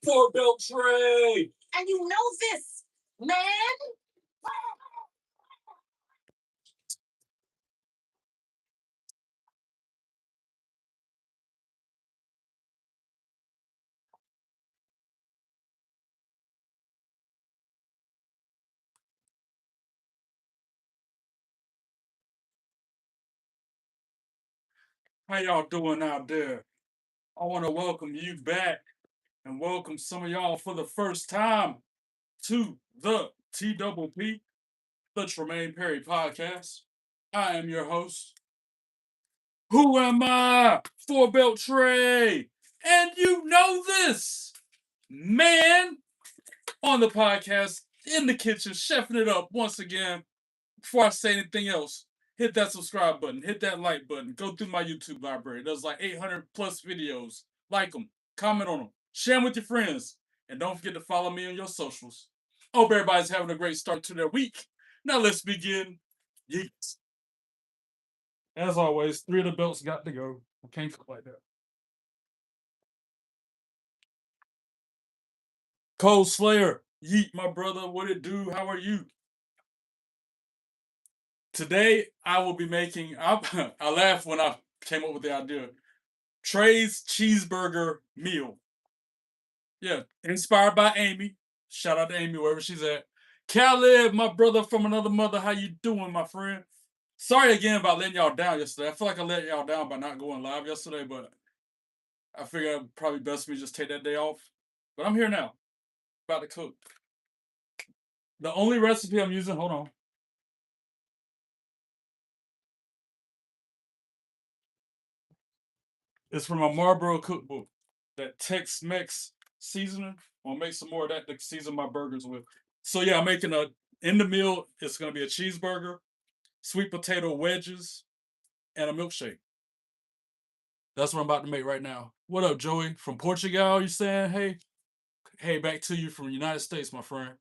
Poor belt Trey. And you know this, man. How y'all doing out there? I want to welcome you back and welcome some of y'all for the first time to the TPP, the Tremayne Perry podcast. I am your host. Who am I? Four belt Trey. And you know this, man, on the podcast, in the kitchen, chefing it up once again. Before I say anything else, hit that subscribe button, hit that like button, go through my YouTube library. There's like 800 plus videos. Like them, comment on them, share them with your friends, and don't forget to follow me on your socials. Hope everybody's having a great start to their week. Now let's begin. Yeet. As always, 3 of the belts got to go. I can't cook like that. Cold Slayer, yeet, my brother. What it do? How are you? Today, I will be making. I laughed when I came up with the idea. Trey's Cheeseburger Meal. Yeah, inspired by Amy. Shout out to Amy wherever she's at. Caleb, my brother from another mother. How you doing, my friend? Sorry again about letting y'all down yesterday. I feel like I let y'all down by not going live yesterday, but I figured it'd probably best for me just take that day off. But I'm here now, about to cook. The only recipe I'm using, hold on. It's from a Marlboro cookbook. That Tex-Mex seasoning. I'll make some more of that to season my burgers with. So yeah, I'm making in the meal. It's gonna be a cheeseburger, sweet potato wedges, and a milkshake. That's what I'm about to make right now. What up, Joey from Portugal? You saying hey, back to you from the United States, my friend.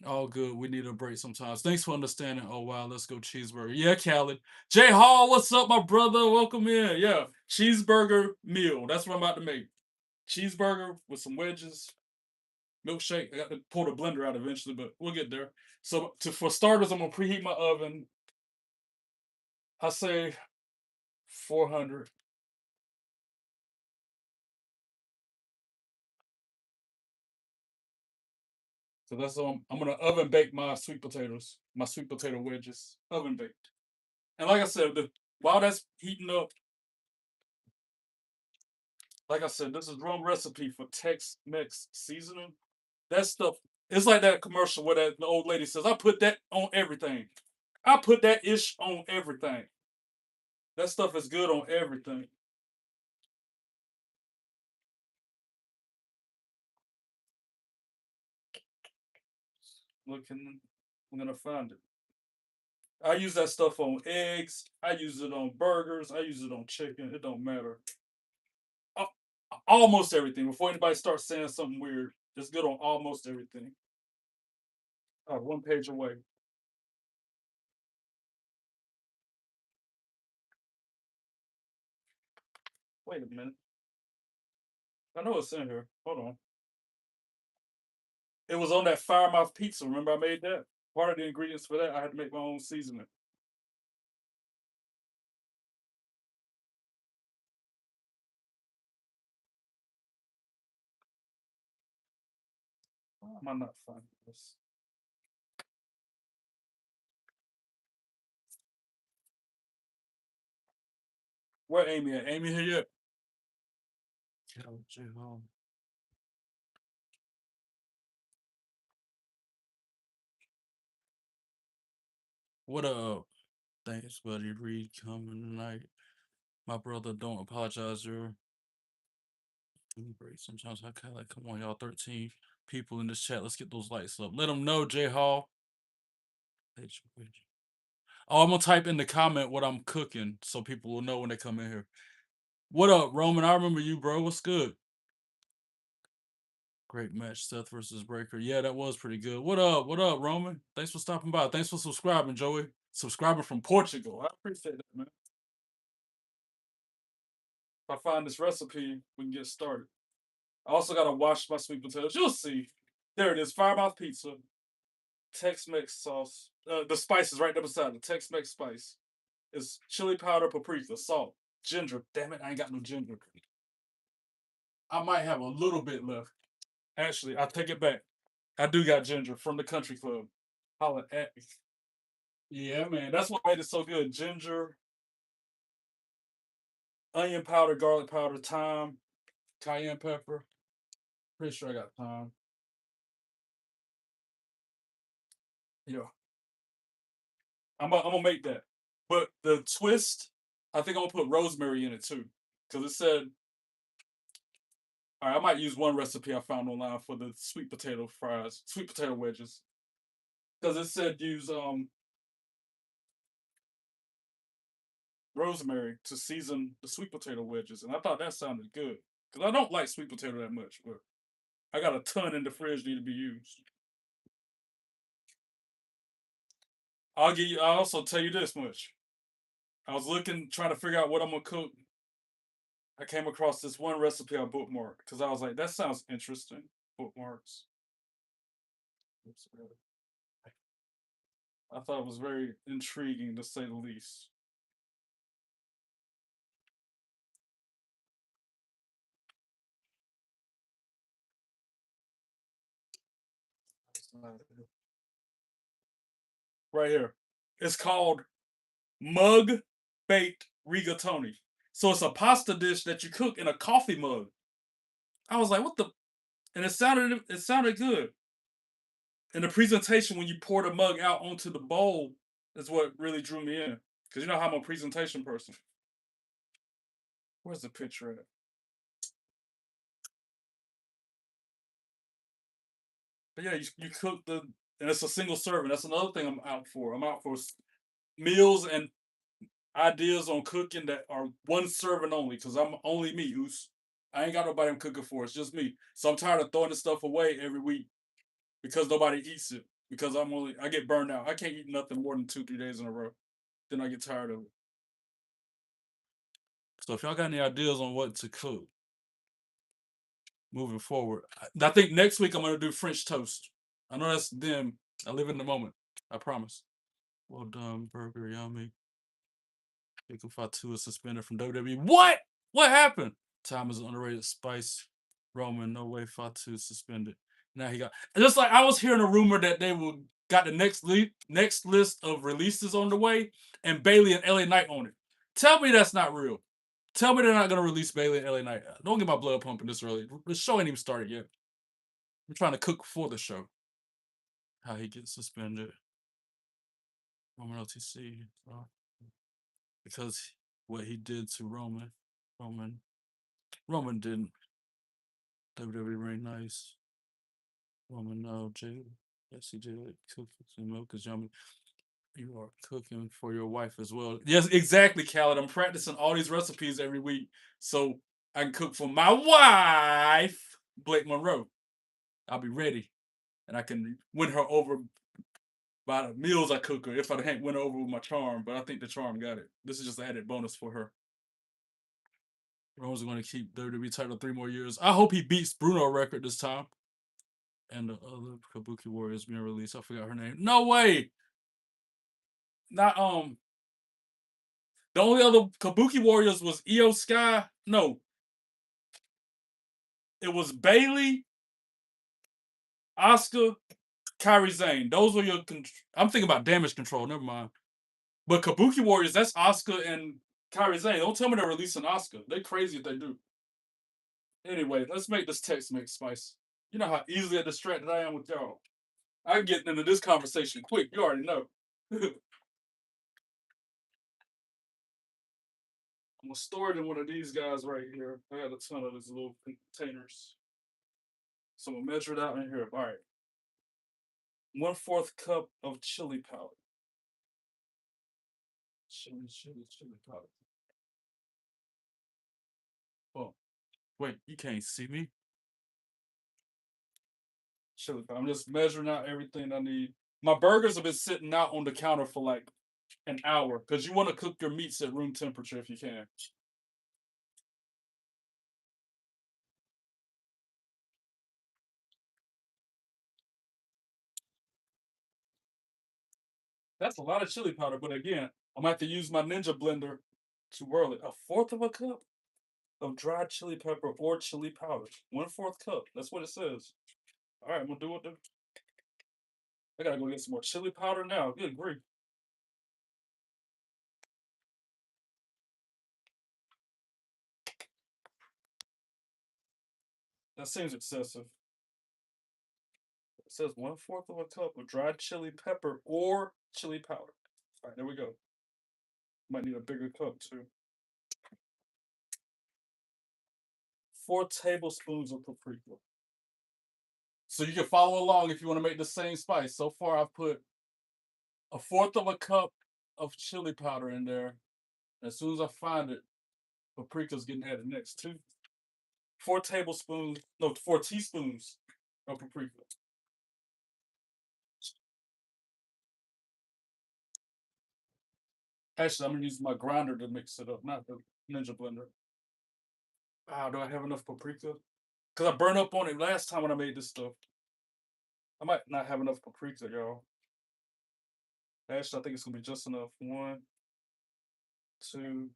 All good. We need a break sometimes. Thanks for understanding. Oh wow, let's go cheeseburger. Yeah, Khaled. Jay Hall, what's up, my brother? Welcome in. Yeah, cheeseburger meal. That's what I'm about to make. Cheeseburger with some wedges, milkshake. I got to pull the blender out eventually, but we'll get there. So for starters, I'm gonna preheat my oven. I say 400. So that's I'm gonna oven bake my sweet potatoes, my sweet potato wedges, oven baked. And like I said, while that's heating up, like I said, this is wrong recipe for Tex-Mex seasoning. That stuff, it's like that commercial where the old lady says, "I put that on everything. I put that ish on everything." That stuff is good on everything. Looking, I'm gonna find it. I use that stuff on eggs. I use it on burgers. I use it on chicken. It don't matter. Almost everything. Before anybody starts saying something weird, it's good on almost everything. One page away. Wait a minute. I know it's in here. Hold on. It was on that Firemouth pizza. Remember I made that? Part of the ingredients for that, I had to make my own seasoning. Why am I not finding this? Where Amy at? Amy here yet? What up? Thanks, buddy. Reed coming tonight. My brother, don't apologize. You're great. Sometimes I kind of like, come on, y'all, 13 people in this chat. Let's get those lights up. Let them know, J Hall. Oh, I'm gonna type in the comment what I'm cooking so people will know when they come in here. What up, Roman? I remember you, bro. What's good? Great match, Seth versus Breaker. Yeah, that was pretty good. What up? What up, Roman? Thanks for stopping by. Thanks for subscribing, Joey. Subscribing from Portugal. I appreciate that, man. I find this recipe, we can get started. I also gotta wash my sweet potatoes. You'll see. There it is, Firemouth pizza, Tex-Mex sauce. The spice is right there beside the Tex-Mex spice. It's chili powder, paprika, salt, ginger. Damn it, I ain't got no ginger. I might have a little bit left. Actually, I take it back. I do got ginger from the country club. Holla at me. Yeah, man, that's what made it so good. Ginger, onion powder, garlic powder, thyme, cayenne pepper. Pretty sure I got thyme. Yeah, I'm gonna make that. But the twist, I think I'm gonna put rosemary in it too, because it said. All right, I might use one recipe I found online for the sweet potato fries, sweet potato wedges, because it said use rosemary to season the sweet potato wedges, and I thought that sounded good because I don't like sweet potato that much, but I got a ton in the fridge need to be used. I'll give you. I'll also tell you this much. I was looking, trying to figure out what I'm gonna cook. I came across this one recipe I bookmarked because I was like, that sounds interesting. Bookmarks. I thought it was very intriguing to say the least. Right here. It's called mug baked rigatoni. So it's a pasta dish that you cook in a coffee mug. I was like, what the? And it sounded good. And the presentation when you pour the mug out onto the bowl is what really drew me in. Because you know how I'm a presentation person. Where's the picture at? But yeah, you cook and it's a single serving. That's another thing I'm out for. I'm out for meals and ideas on cooking that are one serving only because I'm only me, Oos. I ain't got nobody I'm cooking for. It's just me. So I'm tired of throwing this stuff away every week because nobody eats it. Because I get burned out. I can't eat nothing more than 2, 3 days in a row. Then I get tired of it. So if y'all got any ideas on what to cook moving forward, I think next week I'm gonna do French toast. I know that's them. I live in the moment. I promise. Well done, burger, yummy. Chicken Fatu is suspended from WWE. What? What happened? Time is an underrated spice. Roman, no way Fatu suspended. Now he got just like I was hearing a rumor that they will got the next list of releases on the way, and Bailey and LA Knight on it. Tell me that's not real. Tell me they're not gonna release Bailey and LA Knight. Don't get my blood pumping this early. The show ain't even started yet. I'm trying to cook for the show. How he gets suspended. Roman LTC. Because what he did to Roman. Roman didn't. WWE ring nice. Roman no Jay. Yes, he did. Cooking milk is yummy. You are cooking for your wife as well. Yes, exactly, Khaled. I'm practicing all these recipes every week so I can cook for my wife, Blake Monroe. I'll be ready. And I can win her over by the meals I cook her if I can't win her over with my charm. But I think the charm got it. This is just an added bonus for her. Roman's going to keep WWE title 3 more years. I hope he beats Bruno record this time. And the other Kabuki Warriors being released. I forgot her name. No way. Not the only other Kabuki Warriors was Io Sky. No. It was Bailey, Oscar, Kairi Zane. Those were your I'm thinking about damage control, never mind. But Kabuki Warriors, that's Oscar and Kairi Zane. Don't tell me they're releasing Oscar. They crazy if they do. Anyway, let's make this text make spice. You know how easily distracted I am with y'all. I get into this conversation quick. You already know. I'm gonna store it in one of these guys right here. I got a ton of these little containers. So I'm gonna measure it out in here. All right. 1/4 cup of chili powder. Chili powder. Oh, wait, you can't see me. Chili powder. I'm just measuring out everything I need. My burgers have been sitting out on the counter for like an hour because you want to cook your meats at room temperature if you can. That's a lot of chili powder, but again, I'm gonna have to use my Ninja blender to whirl it. A fourth of a cup of dried chili pepper or chili powder. 1/4 cup. That's what it says. All right, I'm gonna do it. I gotta go get some more chili powder now. Good grief. That seems excessive. It says 1/4 of a cup of dried chili pepper or chili powder. All right, there we go. Might need a bigger cup too. 4 tablespoons of paprika. So you can follow along if you want to make the same spice. So far, I've put a fourth of a cup of chili powder in there. As soon as I find it, paprika's getting added next too. 4 teaspoons of paprika. Actually, I'm gonna use my grinder to mix it up, not the Ninja blender. Wow, do I have enough paprika? Because I burned up on it last time when I made this stuff. I might not have enough paprika, y'all. Actually, I think it's gonna be just enough. 1, 2,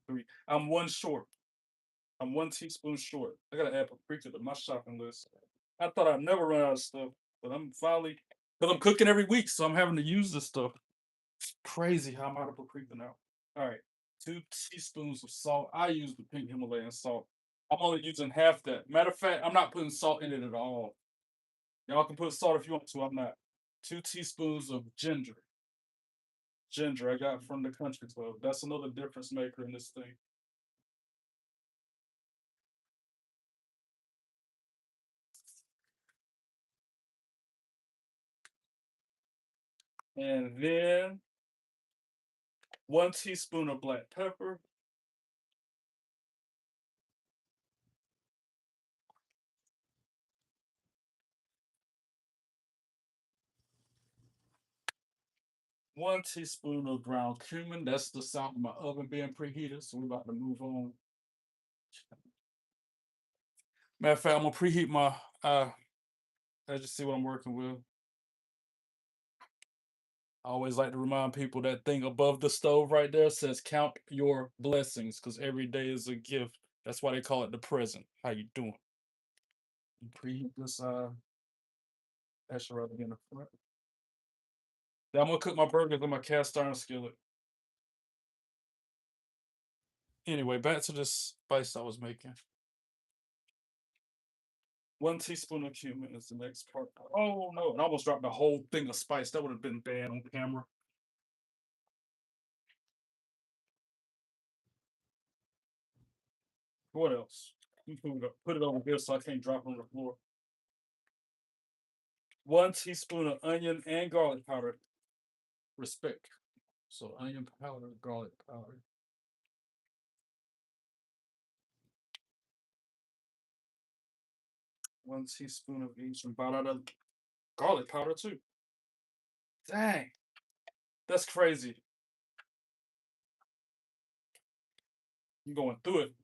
3. I'm one short. I'm 1 teaspoon short. I gotta add paprika to my shopping list. I thought I'd never run out of stuff, but I'm finally because I'm cooking every week, so I'm having to use this stuff. It's crazy how I'm out of paprika now. All right, 2 teaspoons of salt. I use the pink Himalayan salt. I'm only using half that. Matter of fact, I'm not putting salt in it at all. Y'all can put salt if you want to. I'm not. 2 teaspoons of ginger. Ginger I got from the country club. That's another difference maker in this thing. And then 1 teaspoon of black pepper. 1 teaspoon of ground cumin. That's the sound of my oven being preheated. So we're about to move on. Matter of fact, I'm gonna preheat my let's just see what I'm working with. I always like to remind people that thing above the stove right there says count your blessings because every day is a gift. That's why they call it the present. How you doing? Preheat this that should rather be in the front. Then I'm gonna cook my burgers in my cast iron skillet. Anyway, back to this spice I was making. 1 teaspoon of cumin is the next part. Oh no, and I almost dropped the whole thing of spice. That would have been bad on camera. What else? Put it over here so I can't drop it on the floor. 1 teaspoon of onion and garlic powder. Respect. So onion powder, garlic powder. 1 teaspoon of each, and about out of garlic powder too. Dang, that's crazy. I'm going through it.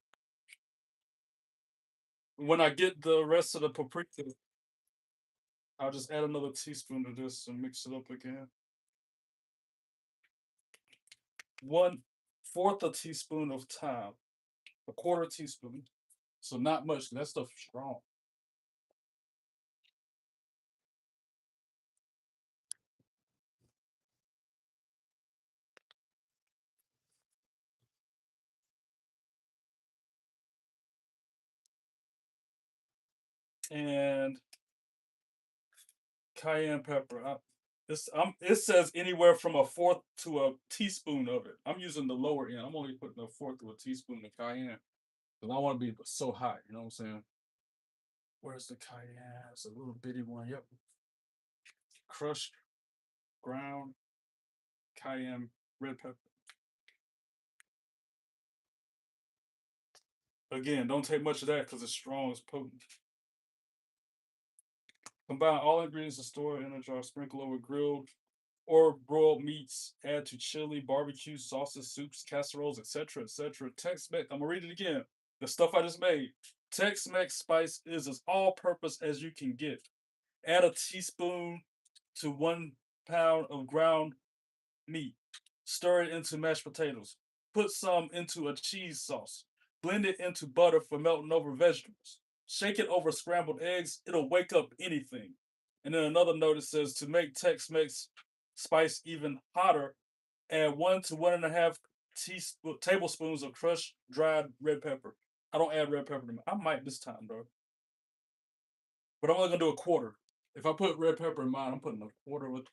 When I get the rest of the paprika, I'll just add another teaspoon to this and mix it up again. 1/4 a teaspoon of thyme, a quarter teaspoon. So not much. That stuff is strong. And cayenne pepper. It says anywhere from a fourth to a teaspoon of it. I'm using the lower end. I'm only putting a fourth to a teaspoon of cayenne because I want to be so hot. You know what I'm saying? Where's the cayenne? It's a little bitty one. Yep. Crushed ground cayenne red pepper. Again, don't take much of that because it's strong, it's potent. Combine all ingredients and store in a jar. Sprinkle over grilled or broiled meats. Add to chili, barbecue, sauces, soups, casseroles, etc., etc. Tex-Mex. I'm gonna read it again. The stuff I just made. Tex-Mex spice is as all-purpose as you can get. Add a teaspoon to 1 pound of ground meat. Stir it into mashed potatoes. Put some into a cheese sauce. Blend it into butter for melting over vegetables. Shake it over scrambled eggs. It'll wake up anything. And then another note that says to make Tex Mex spice even hotter, add 1 to 1.5 tablespoons of crushed dried red pepper. I don't add red pepper to mine. I might this time, bro. But I'm only gonna do a quarter. If I put red pepper in mine, I'm putting a quarter with.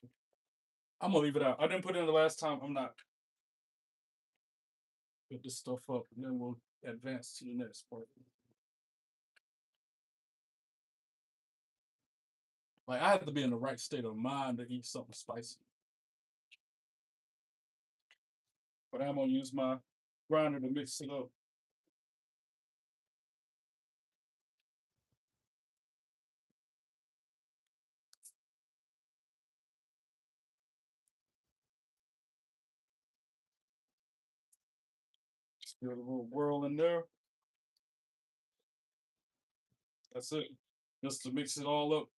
I'm gonna leave it out. I didn't put it in the last time. I'm not. Put this stuff up, and then we'll advance to the next part. Like I have to be in the right state of mind to eat something spicy. But I'm gonna use my grinder to mix it up. Just give it a little whirl in there. That's it. Just to mix it all up.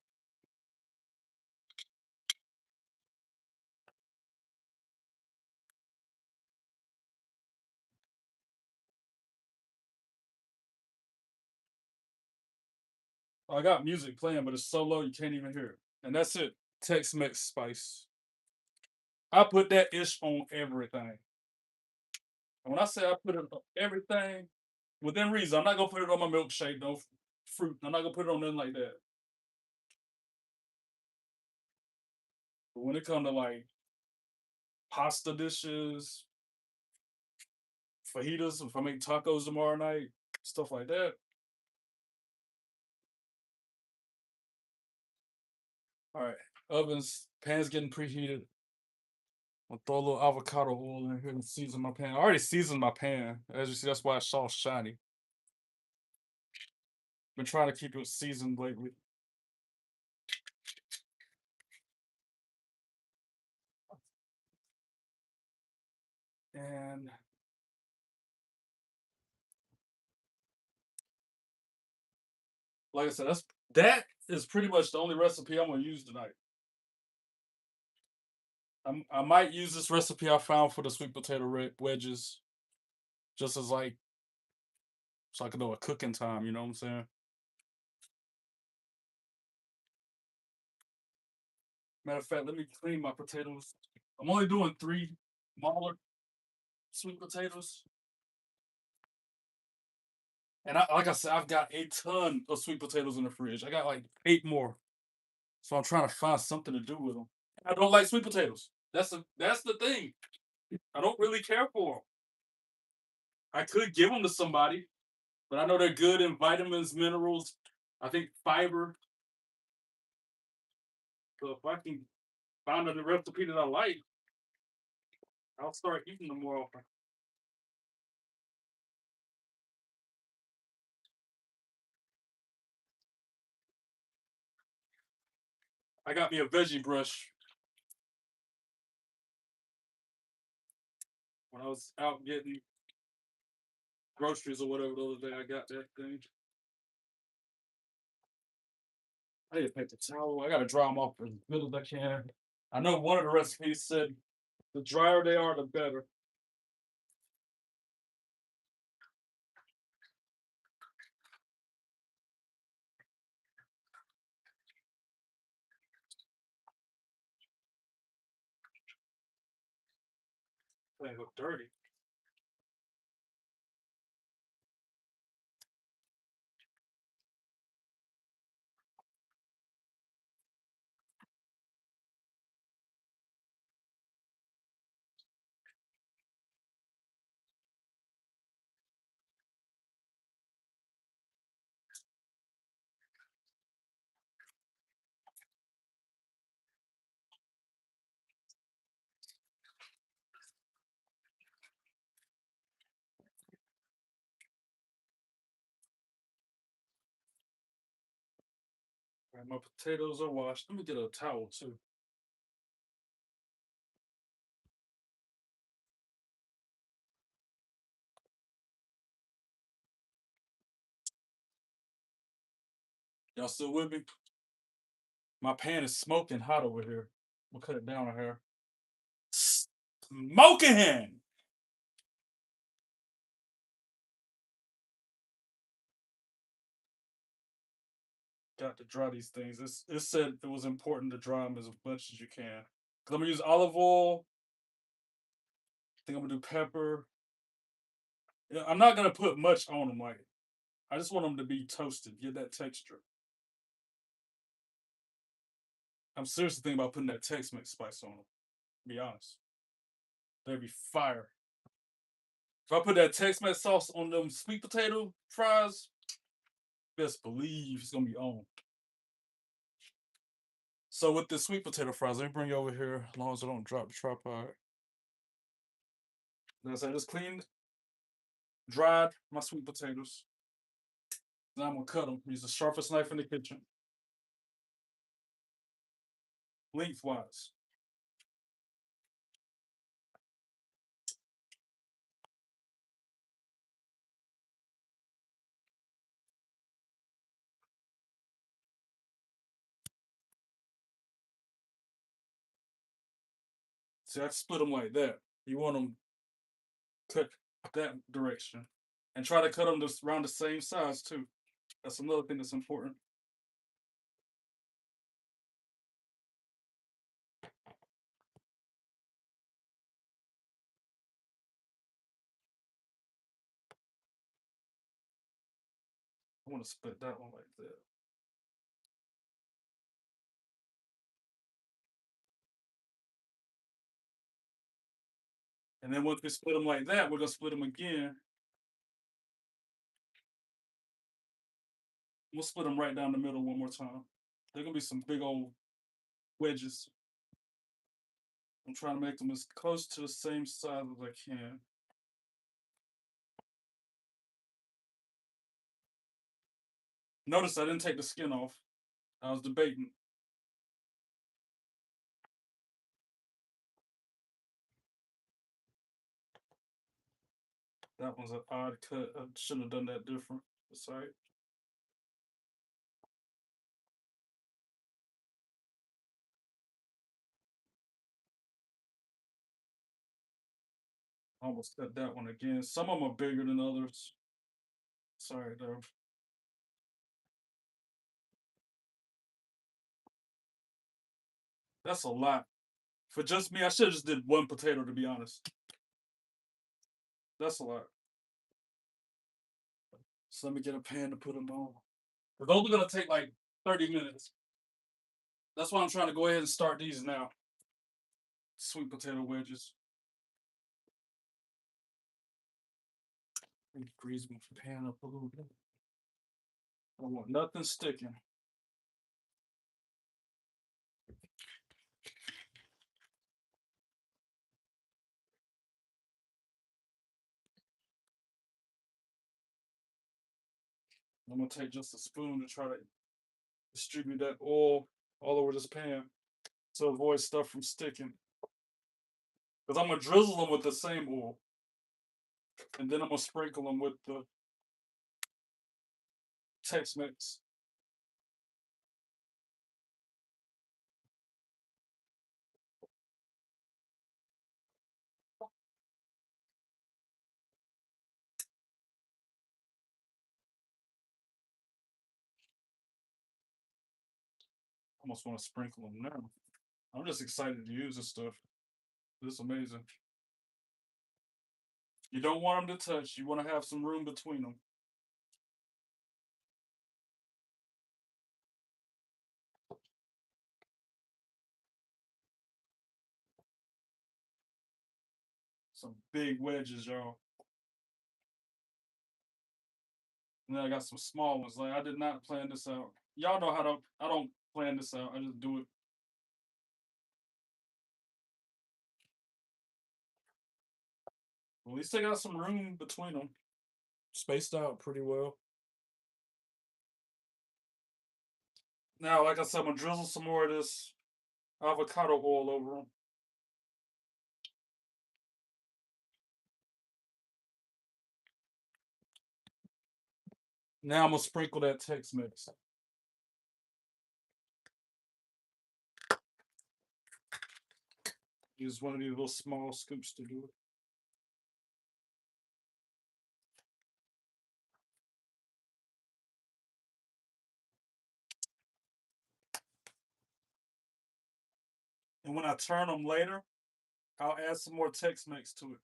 I got music playing, but it's so low you can't even hear it. And that's it. Tex-Mex spice. I put that ish on everything. And when I say I put it on everything, within reason, I'm not gonna put it on my milkshake, no fruit. I'm not gonna put it on nothing like that. But when it comes to like pasta dishes, fajitas, if I make tacos tomorrow night, stuff like that. All right, ovens, pan's getting preheated. I'll throw a little avocado oil in here and season my pan. I already seasoned my pan. As you see, that's why it's all shiny. Been trying to keep it seasoned lately. And like I said, that is pretty much the only recipe I'm gonna use tonight. I might use this recipe I found for the sweet potato wedges, just as like so I can know a cooking time. You know what I'm saying? Matter of fact, let me clean my potatoes. I'm only doing 3 smaller sweet potatoes, and like I said, I've got a ton of sweet potatoes in the fridge. I got like 8 more, so I'm trying to find something to do with them. I don't like sweet potatoes. That's the thing. I don't really care for them. I could give them to somebody, but I know they're good in vitamins, minerals. I think fiber. So if I can find a recipe that I like, I'll start eating them more often. I got me a veggie brush when I was out getting groceries or whatever the other day. I got that thing. I need a paper towel. I gotta dry them off as good as I can. I know one of the recipes said the drier they are, the better. They look dirty. All right, my potatoes are washed. Let me get a towel too. Y'all still with me? My pan is smoking hot over here. We'll cut it down here. Smoking! Got to dry these things. It said it was important to dry them as much as you can. Cause I'm gonna use olive oil. I think I'm gonna do pepper. Yeah, I'm not gonna put much on them. Like I just want them to be toasted, get that texture. I'm seriously thinking about putting that Tex-Mex spice on them. To be honest, that'd be fire. If I put that Tex-Mex sauce on them sweet potato fries, best believe it's gonna be on. So with the sweet potato fries, let me bring you over here. As long as I don't drop the tripod. As I just cleaned, dried my sweet potatoes. Now I'm gonna cut them. Use the sharpest knife in the kitchen, lengthwise. See, I split them like that. You want them cut that direction, and try to cut them just around the same size too. That's another thing that's important. I want to split that one like that. And then once we split them like that, we're gonna split them again. We'll split them right down the middle one more time. They're gonna be some big old wedges. I'm trying to make them as close to the same size as I can. Notice I didn't take the skin off. I was debating. That one's an odd cut. I shouldn't have done that different. Sorry. I almost cut that one again. Some of them are bigger than others. Sorry though. That's a lot. For just me, I should have just did one potato to be honest. That's a lot. So let me get a pan to put them on. But those are gonna take like 30 minutes. That's why I'm trying to go ahead and start these now. Sweet potato wedges. Let me grease my pan up a little bit. I don't want nothing sticking. I'm gonna take just a spoon to try to distribute that oil all over this pan to avoid stuff from sticking. Because I'm gonna drizzle them with the same oil, and then I'm gonna sprinkle them with the Tex-Mex. I almost want to sprinkle them now. I'm just excited to use this stuff. This is amazing. You don't want them to touch. You want to have some room between them. Some big wedges, y'all. And then I got some small ones. Like I did not plan this out. Y'all know how to. I don't plan this out. I just do it. At least they got some room between them. Spaced out pretty well. Now, like I said, I'm gonna drizzle some more of this avocado oil over them. Now I'm gonna sprinkle that Tex-Mex. Use one of these little small scoops to do it. And when I turn them later, I'll add some more Tex-Mex to it.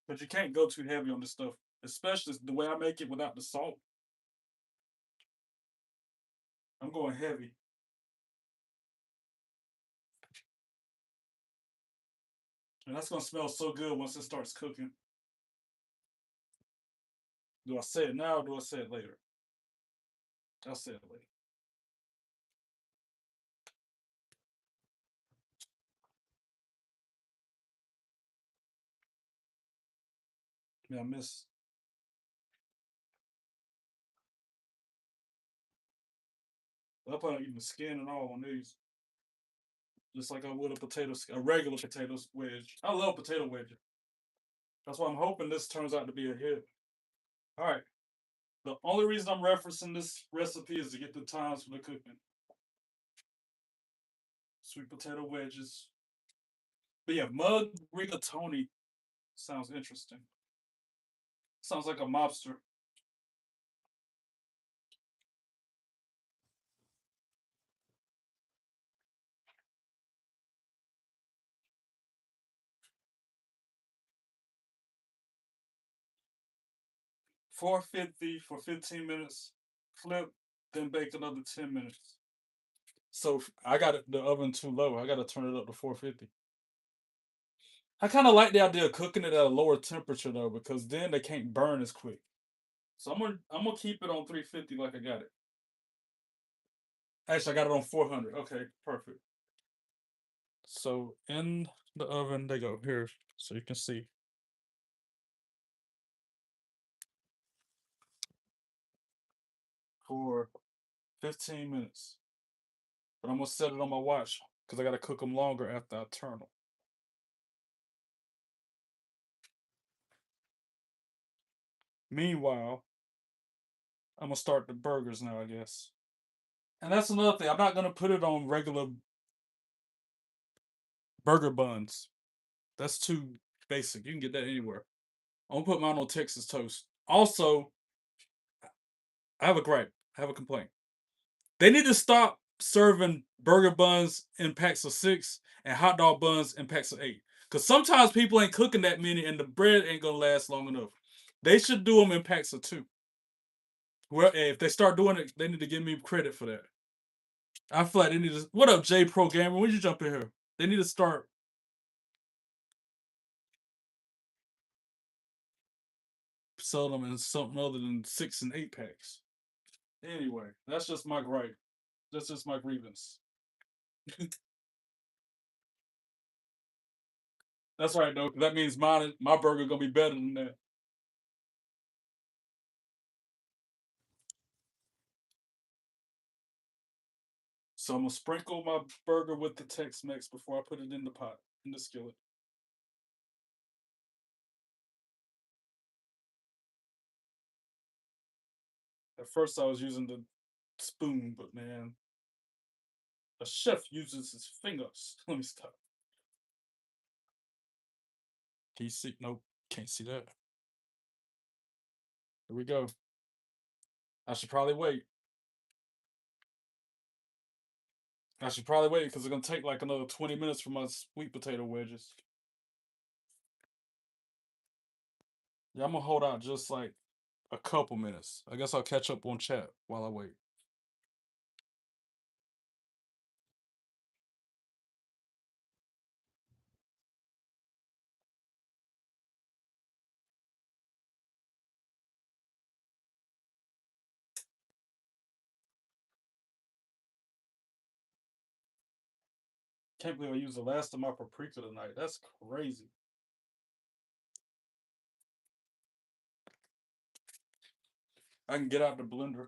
But you can't go too heavy on this stuff, especially the way I make it without the salt. I'm going heavy. And that's going to smell so good once it starts cooking. Do I say it now or do I say it later? I'll say it later. Yeah, I miss. I'll put even the skin and all on these. Just like I would a regular potato wedge. I love potato wedges. That's why I'm hoping this turns out to be a hit. All right. The only reason I'm referencing this recipe is to get the times for the cooking. Sweet potato wedges. But yeah, mug rigatoni sounds interesting. Sounds like a mobster. $450 for 15 minutes. Flip, then bake another 10 minutes. So I got the oven too low. I got to turn it up to 450. I kind of like the idea of cooking it at a lower temperature though, because then they can't burn as quick. So I'm gonna keep it on 350 like I got it. Actually, I got it on 400. Okay, perfect. So in the oven they go here, so you can see. For 15 minutes. But I'm gonna set it on my watch because I gotta cook them longer after I turn them. Meanwhile, I'm gonna start the burgers now, I guess. And that's another thing. I'm not gonna put it on regular burger buns. That's too basic. You can get that anywhere. I'm gonna put mine on Texas toast. Also, I have a gripe. I have a complaint. They need to stop serving burger buns in packs of 6 and hot dog buns in packs of 8. Because sometimes people ain't cooking that many and the bread ain't gonna last long enough. They should do them in packs of 2. Well, if they start doing it, they need to give me credit for that. I feel like they need to. What up, J Pro Gamer? When you jump in here? They need to start selling them in something other than 6 and 8 packs. Anyway, that's just my gripe. That's just my grievance. That's right, though. That means my burger gonna be better than that. So I'm gonna sprinkle my burger with the Tex-Mex before I put it in the pot, in the skillet. At first I was using the spoon, but man, a chef uses his fingers. Let me stop. Can you see? Nope, can't see that. Here we go. I should probably wait. I should probably wait because it's gonna take like another 20 minutes for my sweet potato wedges. Yeah, I'm gonna hold out just like a couple minutes. I guess I'll catch up on chat while I wait. Can't believe I used the last of my paprika tonight. That's crazy. I can get out the blender.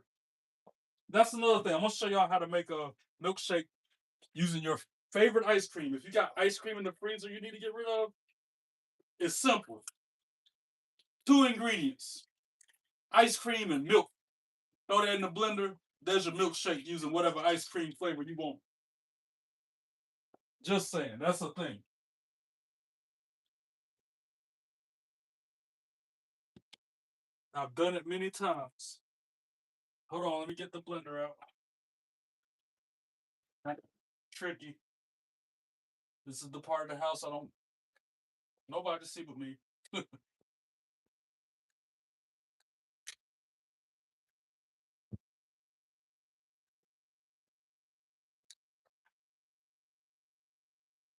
That's another thing. I'm gonna show y'all how to make a milkshake using your favorite ice cream. If you got ice cream in the freezer you need to get rid of, it's simple. 2 ingredients: ice cream and milk. Throw that in the blender. There's your milkshake using whatever ice cream flavor you want. Just saying, that's the thing. I've done it many times. Hold on, let me get the blender out. Tricky. This is the part of the house I don't nobody see but me.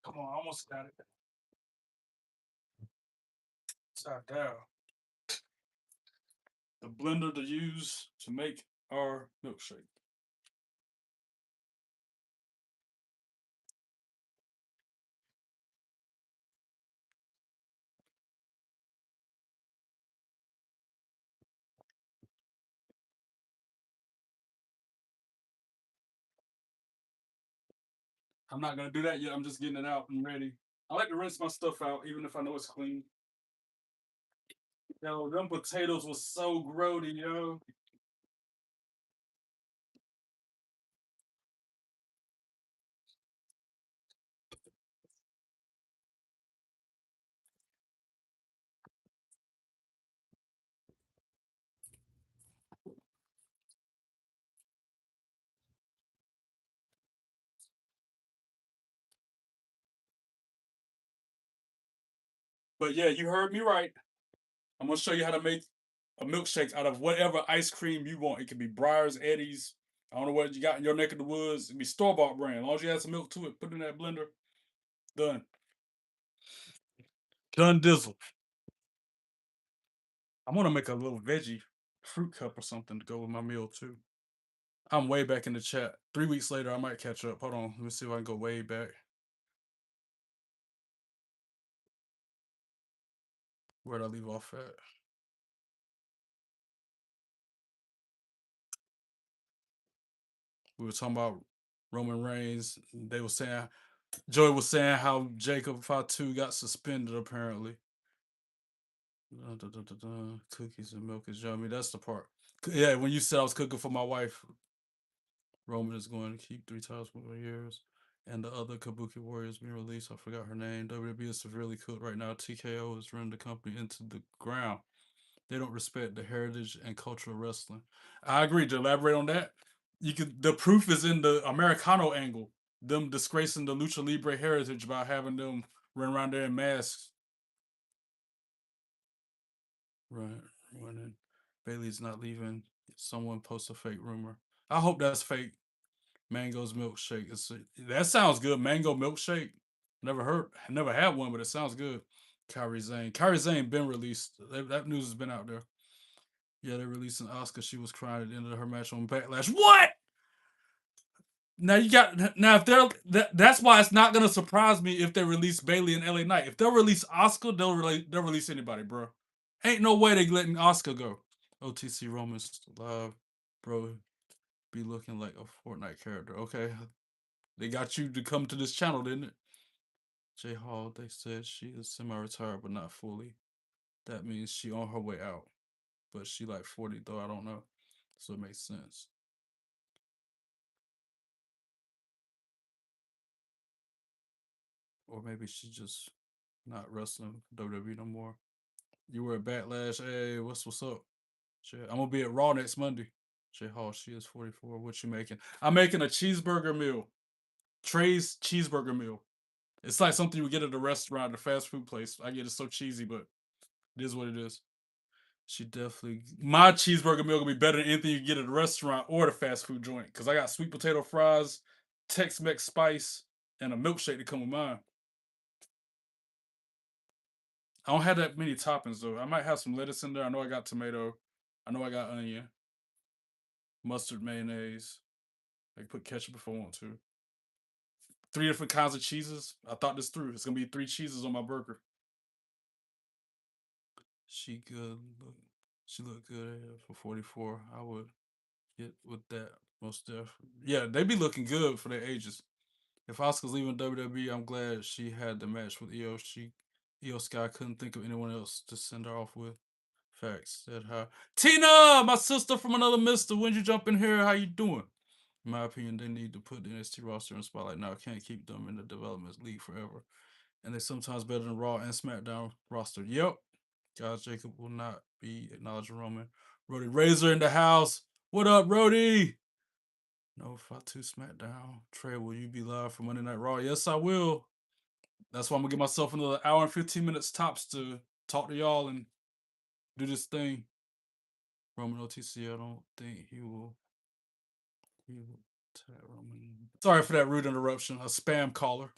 Come on, I almost got it. Top down. The blender to use to make our milkshake. I'm not gonna do that yet. I'm just getting it out and ready. I like to rinse my stuff out, even if I know it's clean. Yo, them potatoes was so grody, yo. But yeah, you heard me right. I'm gonna show you how to make a milkshake out of whatever ice cream you want. It could be Breyers, Eddie's. I don't know what you got in your neck of the woods. It can be store bought brand. As long as you add some milk to it, put it in that blender. Done. Done dizzle. I'm gonna make a little veggie fruit cup or something to go with my meal too. I'm way back in the chat. 3 weeks later, I might catch up. Hold on, let me see if I can go way back. Where'd I leave off at? We were talking about Roman Reigns. They were saying Joey was saying how Jacob Fatu got suspended apparently. Cookies and milk is yummy. That's the part. Yeah, when you said I was cooking for my wife, Roman is going to keep 3 times more years. And the other Kabuki Warriors being released. I forgot her name. WWE is severely cooked right now. TKO is running the company into the ground. They don't respect the heritage and cultural wrestling. I agree. To elaborate on that, you could. The proof is in the Americano angle. Them disgracing the lucha libre heritage by having them run around there in masks. Right. Running. Bailey's not leaving. Someone posts a fake rumor. I hope that's fake. Mango's milkshake. That sounds good. Mango milkshake. Never had one, but it sounds good. Kyrie Zane. Kyrie Zane been released. That news has been out there. Yeah, they're releasing Oscar. She was crying at the end of her match on Backlash. What? Now you got if that's why it's not gonna surprise me if they release Bailey and LA Knight. If they'll release Oscar, they'll release anybody, bro. Ain't no way they letting Oscar go. OTC Romans live, bro. Be looking like a Fortnite character. Okay, they got you to come to this channel, didn't it? Jay Hall. They said she is semi-retired, but not fully. That means she on her way out, but she like 40 though. I don't know, so it makes sense. Or maybe she just not wrestling WWE no more. You were at Backlash. Hey, what's up? I'm gonna be at Raw next Monday. Jay Hall, she is 44. What you making? I'm making a cheeseburger meal. Trey's cheeseburger meal. It's like something you would get at a restaurant, a fast food place. I get it so cheesy, but it is what it is. She definitely my cheeseburger meal gonna be better than anything you get at a restaurant or the fast food joint. Cause I got sweet potato fries, Tex-Mex spice, and a milkshake to come with mine. I don't have that many toppings though. I might have some lettuce in there. I know I got tomato. I know I got onion, mustard, mayonnaise. I can put ketchup if I want to. 3 different kinds of cheeses. I thought this through. It's gonna be 3 cheeses on my burger. She good. She looked good for 44. I would get with that most def. Yeah, they be looking good for their ages. If Oscar's leaving WWE, I'm glad she had the match with Io. Io Sky couldn't think of anyone else to send her off with. Facts. Said hi. Tina, my sister from another mister. When you jump in here, how you doing? In my opinion, they need to put the NXT roster in spotlight now. Can't keep them in the development league forever. And they're sometimes better than Raw and SmackDown roster. Yep. Guys, Jacob will not be acknowledging Roman. Rody Razor in the house. What up, Rody? No, Fatu SmackDown. Trey, will you be live for Monday Night Raw? Yes, I will. That's why I'm gonna give myself another hour and 15 minutes tops to talk to y'all and do this thing. Roman OTC, I don't think he will. Tag Roman. Sorry for that rude interruption. A spam caller.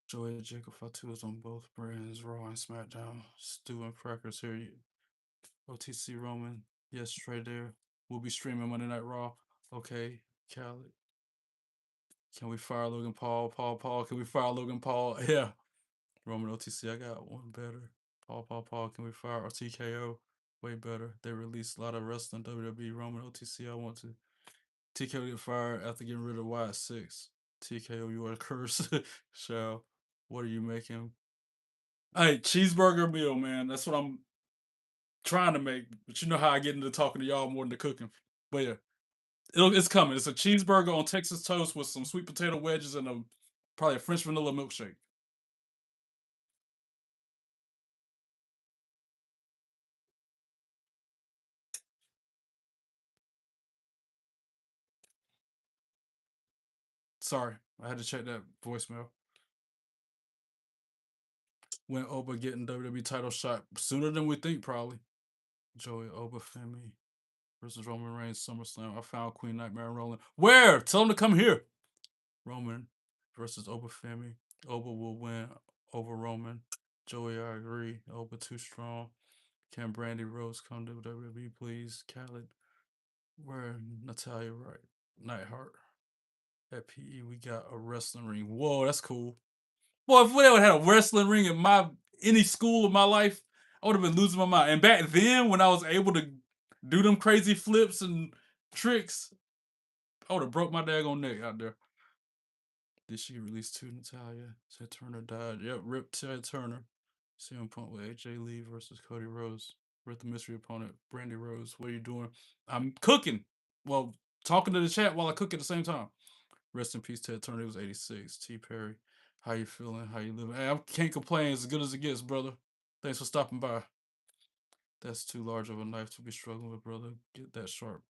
Joey Jacob Fatu is on both brands, Raw and SmackDown. Stu and Crackers here. OTC Roman. Yes, Trey there. We'll be streaming Monday Night Raw. Okay, Khaled. Can we fire Logan Paul? Paul. Can we fire Logan Paul? Yeah. Roman OTC, I got one better. Paul. Can we fire TKO? Way better. They released a lot of wrestling WWE. Roman OTC, I want to. TKO get fired after getting rid of Wyatt 6. TKO, you are a curse. Shall. What are you making? Hey, cheeseburger meal, man. That's what I'm trying to make. But you know how I get into talking to y'all more than the cooking. But yeah, it's coming. It's a cheeseburger on Texas toast with some sweet potato wedges and probably a French vanilla milkshake. Sorry, I had to check that voicemail. When Oba getting WWE title shot sooner than we think, probably. Joey Oba Femi versus Roman Reigns SummerSlam. I found Queen Nightmare and Roland. Where? Tell him to come here. Roman versus Oba Femi. Oba will win over Roman. Joey, I agree. Oba too strong. Can Brandy Rose come to WWE, please? Khaled. Where Natalia Wright? Nightheart. At PE, we got a wrestling ring. Whoa, that's cool. Boy, if we ever had a wrestling ring in any school of my life, I would have been losing my mind. And back then, when I was able to do them crazy flips and tricks, I would have broke my daggone neck out there. Did she release two Natalia? Ted Turner died. Yep, rip Ted Turner. CM Punk with AJ Lee versus Cody Rhodes. With the mystery opponent, Brandy Rose. What are you doing? I'm cooking. Well, talking to the chat while I cook at the same time. Rest in peace, Ted Turner. He was 86. T. Perry. How you feeling? How you living? Hey, I can't complain. It's as good as it gets, brother. Thanks for stopping by. That's too large of a knife to be struggling with, brother. Get that sharp.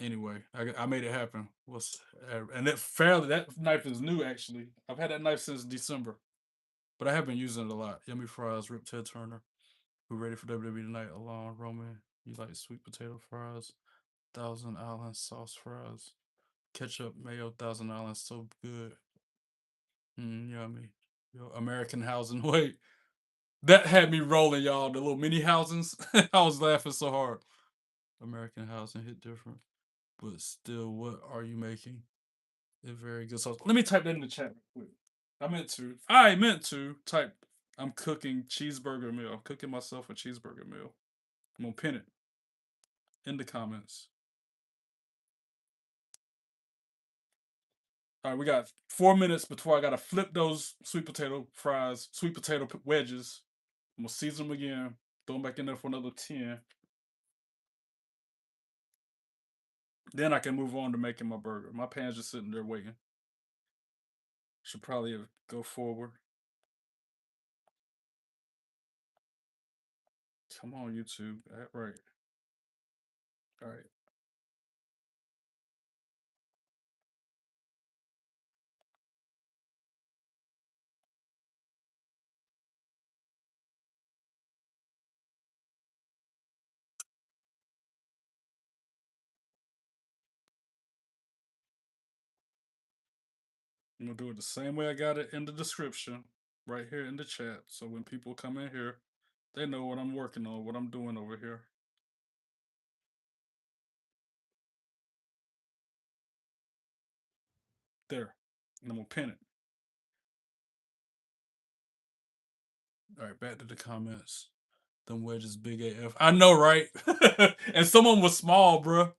Anyway, I made it happen. And that knife is new actually. I've had that knife since December, but I have been using it a lot. Yummy fries, Rip Ted Turner. We're ready for WWE tonight. Along Roman, you like sweet potato fries, Thousand Island sauce fries, ketchup mayo, Thousand Island, so good. Yummy. Yo, American housing. Wait, that had me rolling, y'all. The little mini housings. I was laughing so hard. American housing hit different, but still, what are you making? It's very good sauce. Let me type that in the chat real quick. I meant to type. I'm cooking cheeseburger meal. I'm cooking myself a cheeseburger meal. I'm gonna pin it in the comments. All right, we got 4 minutes before I gotta flip those sweet potato fries, sweet potato wedges. I'm gonna season them again. Throw them back in there for another 10. Then I can move on to making my burger. My pan's just sitting there waiting. Should probably go forward. Come on, YouTube. Right. All right. I'm gonna do it the same way I got it in the description, right here in the chat. So when people come in here, they know what I'm working on, what I'm doing over here. There. And I'm gonna pin it. All right, back to the comments. Them wedges big AF. I know, right? And someone was small, bro.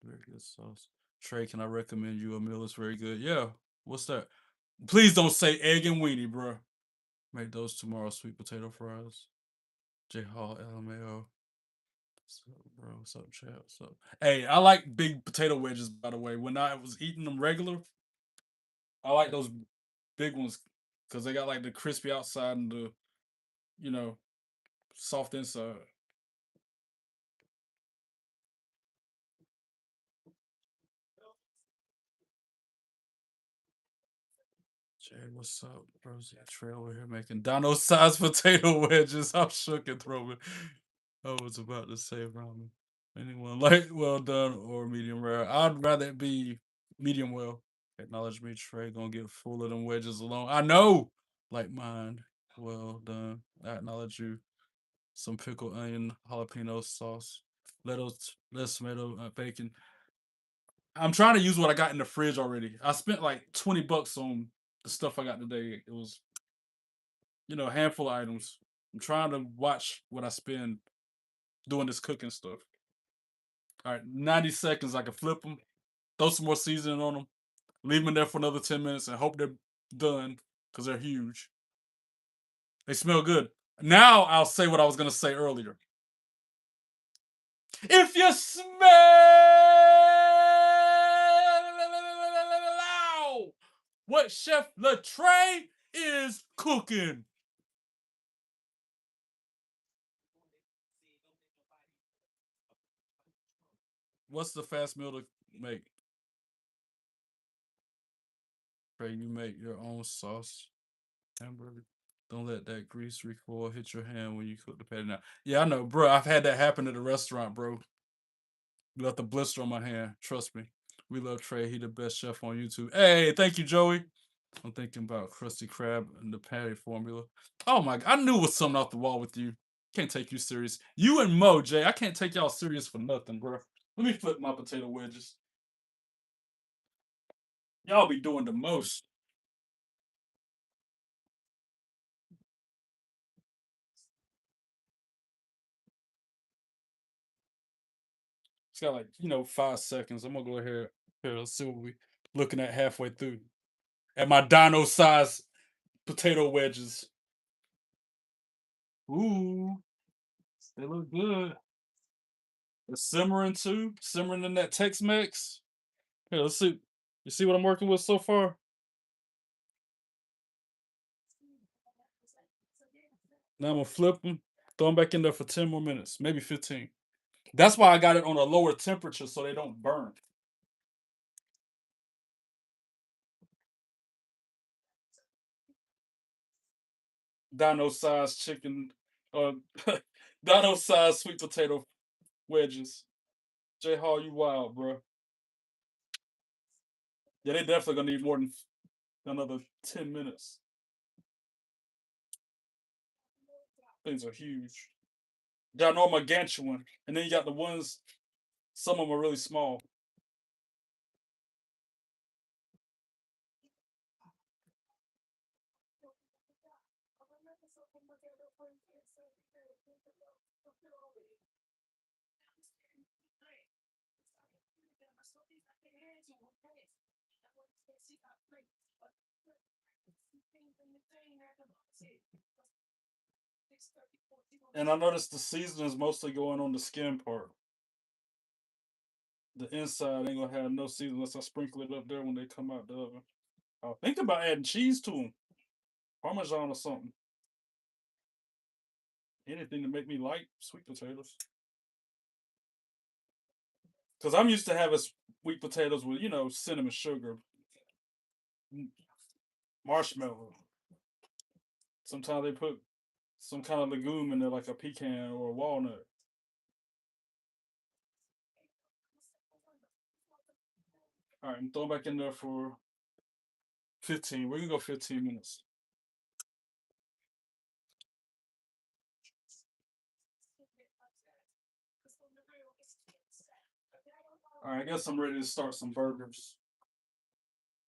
Very good sauce. Trey, can I recommend you a meal? It's very good. Yeah. What's that? Please don't say egg and weenie, bro. Make those tomorrow sweet potato fries. J Hall LMAO. What's up, bro? What's up, chat? What's up? Hey, I like big potato wedges, by the way. When I was eating them regular, I like those big ones because they got like the crispy outside and the, you know, soft inside. Jay, what's up, bros? Yeah, Trey over here making dino-sized potato wedges. I'm shook and throwing. I was about to say ramen. Anyone like well done or medium rare? I'd rather it be medium well. Acknowledge me, Trey. Gonna get full of them wedges alone. I know. Like mine. Well done. I acknowledge you. Some pickle, onion, jalapeno sauce, lettuce, tomato, bacon. I'm trying to use what I got in the fridge already. I spent like $20 on the stuff I got today. It was, a handful of items. I'm trying to watch what I spend doing this cooking stuff. All right, 90 seconds. I can flip them, throw some more seasoning on them, leave them in there for another 10 minutes, and hope they're done because they're huge. They smell good. Now I'll say what I was going to say earlier. If you smell what Chef Trey is cooking. What's the fast meal to make? Trey, you make your own sauce. Hamburger. Don't let that grease recoil hit your hand when you cook the patty. Now, yeah, I know, bro. I've had that happen at a restaurant, bro. Left a blister on my hand. Trust me. We love Trey. He the best chef on YouTube. Hey, thank you, Joey. I'm thinking about Krusty Krab and the patty formula. Oh my! I knew it was something off the wall with you. Can't take you serious. You and Mo, Jay. I can't take y'all serious for nothing, bro. Let me flip my potato wedges. Y'all be doing the most. It's got like 5 seconds. I'm gonna go ahead here. Let's see what we looking at halfway through. At my dino size potato wedges. Ooh, they look good. It's simmering too. Simmering in that Tex Mex. Here, let's see. You see what I'm working with so far? Now I'm gonna flip them, throw them back in there for 10 more minutes, maybe 15. That's why I got it on a lower temperature so they don't burn. Dino sized chicken, uh, dino sized sweet potato wedges. J Hall, you wild, bro. Yeah, they definitely gonna need more than another 10 minutes. Things are huge. Got no gargantuan, and then you got the ones. Some of them are really small. And I noticed the seasoning is mostly going on the skin part. The inside ain't gonna have no seasoning unless I sprinkle it up there when they come out the oven. I was thinking about adding cheese to them, Parmesan or something. Anything to make me like sweet potatoes. Because I'm used to having sweet potatoes with, cinnamon sugar, marshmallow. Sometimes they put some kind of legume in there, like a pecan or a walnut. All right, I'm throwing back in there for 15. We're gonna go 15 minutes. All right, I guess I'm ready to start some burgers.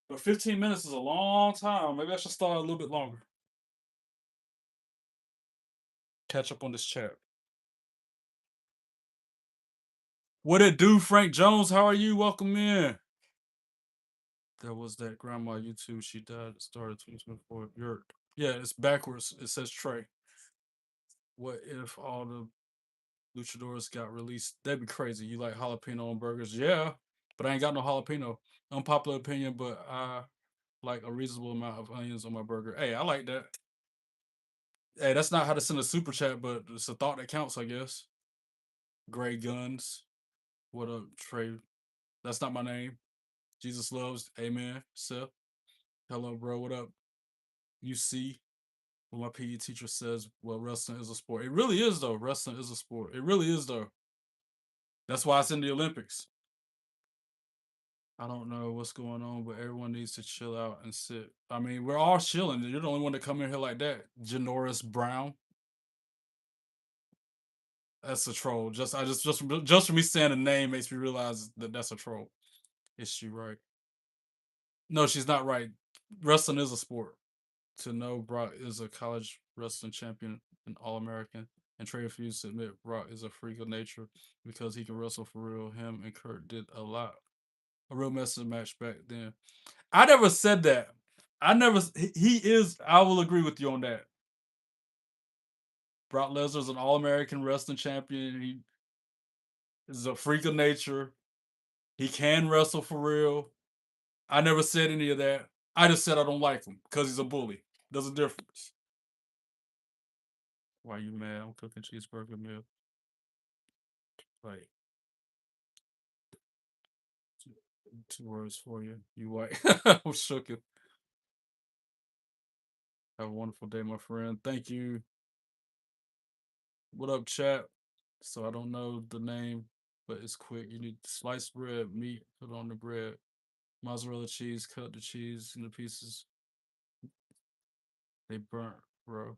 But 15 minutes is a long time. Maybe I should start a little bit longer. Catch up on this chat. What it do, Frank Jones? How are you? Welcome in. There was that grandma YouTube. She died. Started 2024. Yeah, it's backwards. It says Trey. What if all the luchadors got released? That'd be crazy. You like jalapeno on burgers? Yeah, but I ain't got no jalapeno. Unpopular opinion, but I like a reasonable amount of onions on my burger. Hey, I like that. Hey, that's not how to send a super chat, but it's a thought that counts, I guess. Gray Guns. What up, Trey? That's not my name. Jesus loves. Amen. Seth. Hello, bro. What up? You see what my PE teacher says, well, wrestling is a sport. It really is, though. Wrestling is a sport. It really is, though. That's why it's in the Olympics. I don't know what's going on, but everyone needs to chill out and sit. I mean, we're all chilling. You're the only one to come in here like that. Janoris Brown. That's a troll. Just for me saying the name makes me realize that that's a troll. Is she right? No, she's not right. Wrestling is a sport. To know Brock is a college wrestling champion and All American, and Trey refused to admit Brock is a freak of nature because he can wrestle for real. Him and Kurt did a real message match back then. I never said that. I never. He is. I will agree with you on that. Brock Lesnar is an All American wrestling champion. He is a freak of nature. He can wrestle for real. I never said any of that. I just said I don't like him because he's a bully. There's a difference. Why you mad? I'm cooking cheeseburger meal. Like two words for you. You white. I'm shook. Have a wonderful day, my friend. Thank you. What up, chat? So I don't know the name, but it's quick. You need sliced bread, meat, put on the bread, mozzarella cheese, cut the cheese into pieces. They burnt, bro.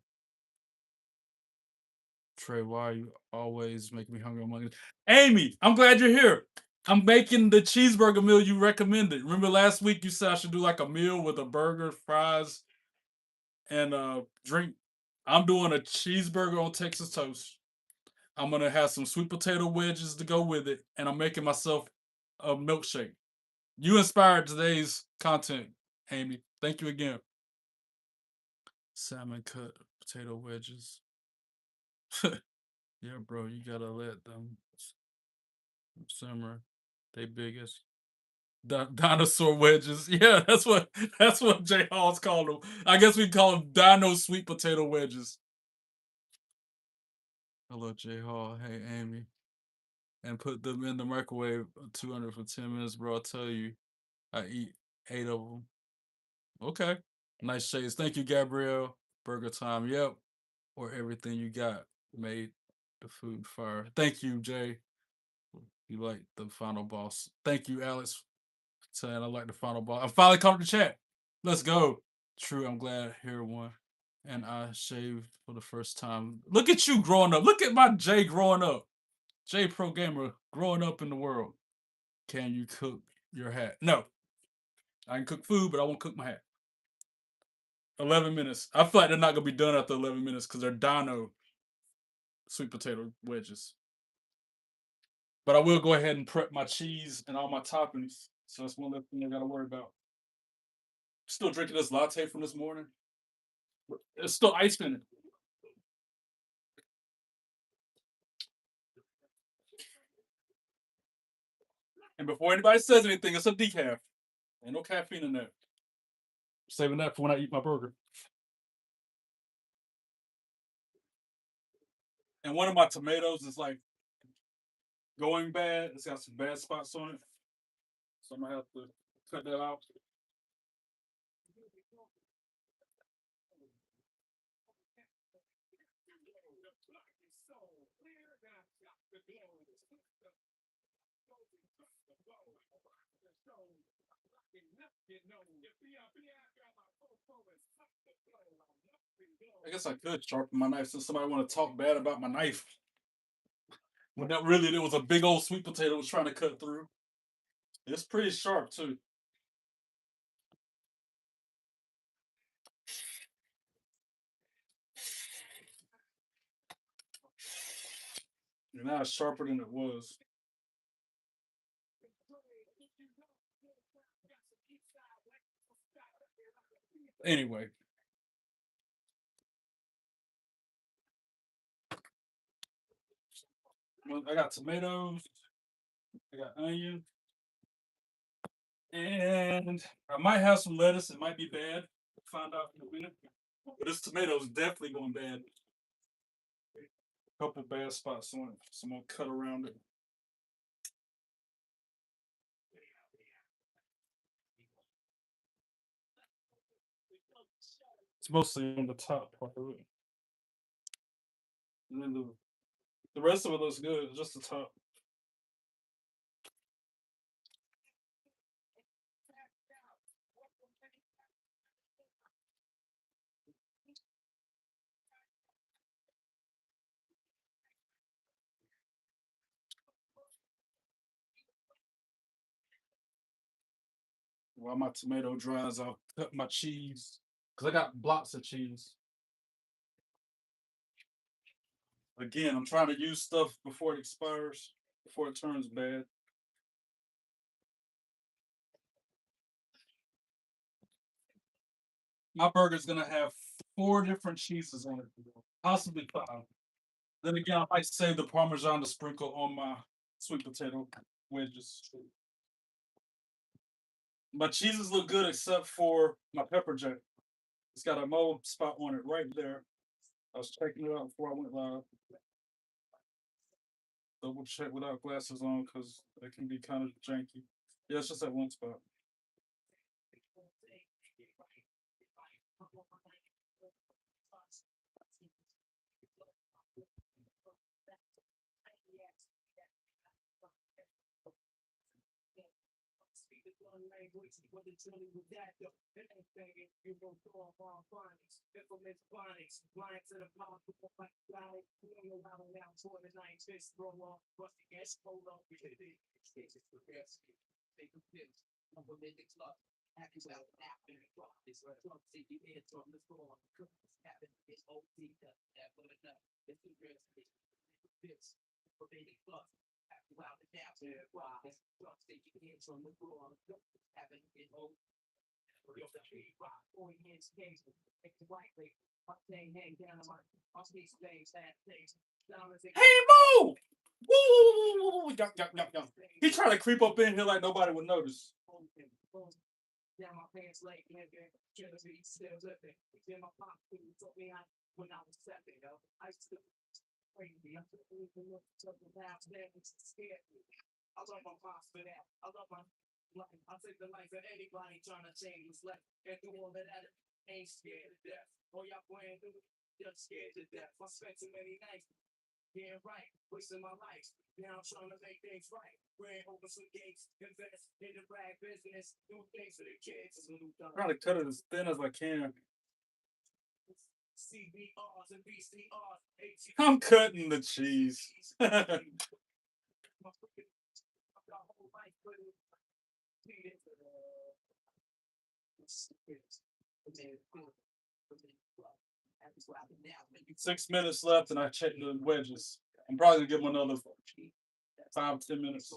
Trey, why are you always making me hungry on Monday? Amy, I'm glad you're here. I'm making the cheeseburger meal you recommended. Remember last week you said I should do like a meal with a burger, fries, and drink. I'm doing a cheeseburger on Texas toast. I'm gonna have some sweet potato wedges to go with it, and I'm making myself a milkshake. You inspired today's content, Amy. Thank you again. Salmon cut potato wedges. Yeah, bro, you gotta let them simmer. They biggest dinosaur wedges. Yeah, that's what J Hall's called them. I guess we call them dino sweet potato wedges. Hello, J Hall. Hey, Amy. And put them in the microwave 200 for 10 minutes, bro. I'll tell you, I eat 8 of them. Okay. Nice shades. Thank you, Gabrielle. Burger time. Yep. Or everything you got made the food fire. Thank you, Jay. You like the final boss. Thank you, Alex, for saying I like the final boss. I finally caught the chat. Let's go. True, I'm glad here one. And I shaved for the first time. Look at you growing up. Look at my Jay growing up. Jay Pro Gamer growing up in the world. Can you cook your hat? No. I can cook food, but I won't cook my hat. 11 minutes. I feel like they're not going to be done after 11 minutes because they're dino sweet potato wedges. But I will go ahead and prep my cheese and all my toppings. So that's one less thing I got to worry about. Still drinking this latte from this morning. It's still ice in it. And before anybody says anything, it's a decaf. Ain't no caffeine in there. Saving that for when I eat my burger. And one of my tomatoes is like going bad. It's got some bad spots on it. So I'm gonna have to cut that out. I guess I could sharpen my knife since somebody want to talk bad about my knife. When that really there was a big old sweet potato was trying to cut through. It's pretty sharp too. And now it's sharper than it was. Anyway, I got tomatoes. I got onion. And I might have some lettuce. It might be bad. Find out in a minute. But this tomato is definitely going bad. A couple bad spots. So I'm gonna cut around it. It's mostly on the top part of it. And then the rest of it looks good. It's just the top. While my tomato dries, I'll cut my cheese. Because I got blocks of cheese. Again, I'm trying to use stuff before it expires, before it turns bad. My burger's gonna have 4 different cheeses on it, possibly 5. Then again, I might save the Parmesan to sprinkle on my sweet potato wedges. My cheeses look good except for my pepper jack. It's got a mold spot on it right there. I was checking it out before I went live. Double check without glasses on because it can be kind of janky. Yeah, it's just that one spot. Hey, Mo! Woo! Yuck, yuck, yuck, yuck. He trying to creep up in here like nobody would notice. I'm trying to cut it as thin as I can. I'm cutting the cheese. Six minutes left, and I check the wedges. I'm probably gonna give them another 5-10 minutes.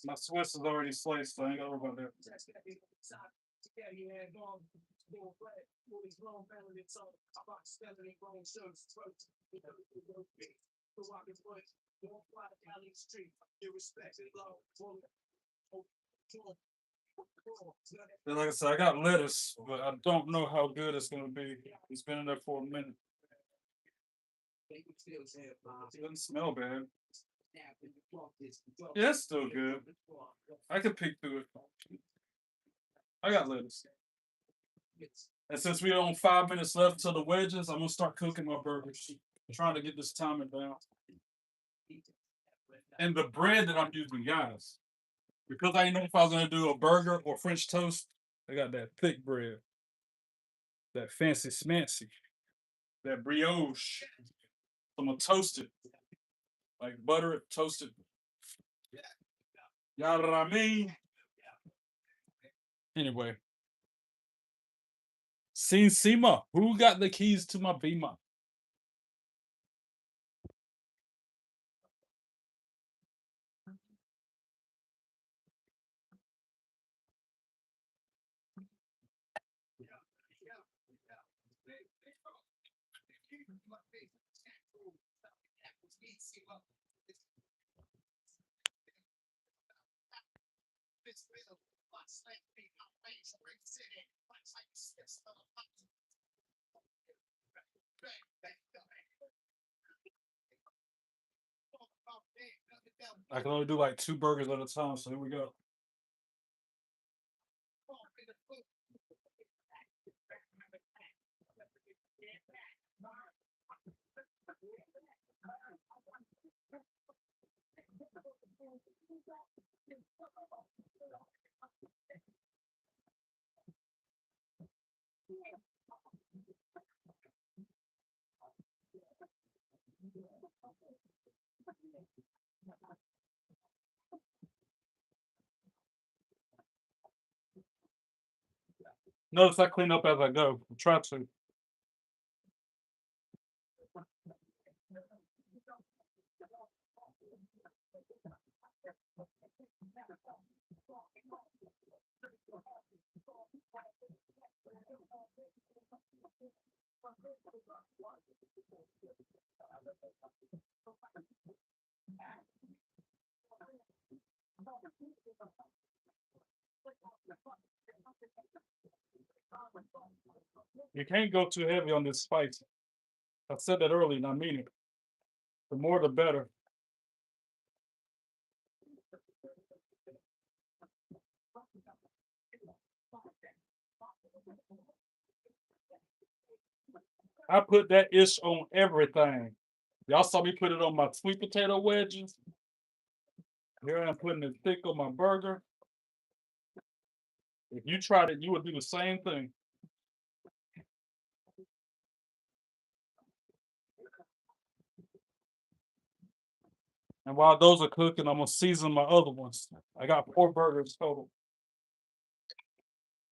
My Swiss is already sliced, so I ain't gotta worry about that. And like I said, I got lettuce, but I don't know how good it's gonna be. It's been in there for a minute. It doesn't smell bad. Yeah, it's still good. I can peek through it. I got lettuce. And since we're on 5 minutes left to the wedges, I'm gonna start cooking my burgers. I'm trying to get this timing down. And the bread that I'm using, guys, because I didn't know if I was gonna do a burger or French toast, I got that thick bread. That fancy smancy. that brioche. I'm gonna toast it, like butter it, toast it. You know what I mean? Anyway, Sin Sima, who got the keys to my Beamer? I can only do like 2 burgers at a time, so here we go. Notice I clean up as I go. Try to. You can't go too heavy on this spice. I said that earlier, and I mean it. The more, the better. I put that ish on everything. Y'all saw me put it on my sweet potato wedges. Here I'm putting it thick on my burger. If you tried it, you would do the same thing. And while those are cooking, I'm gonna season my other ones. I got 4 burgers total.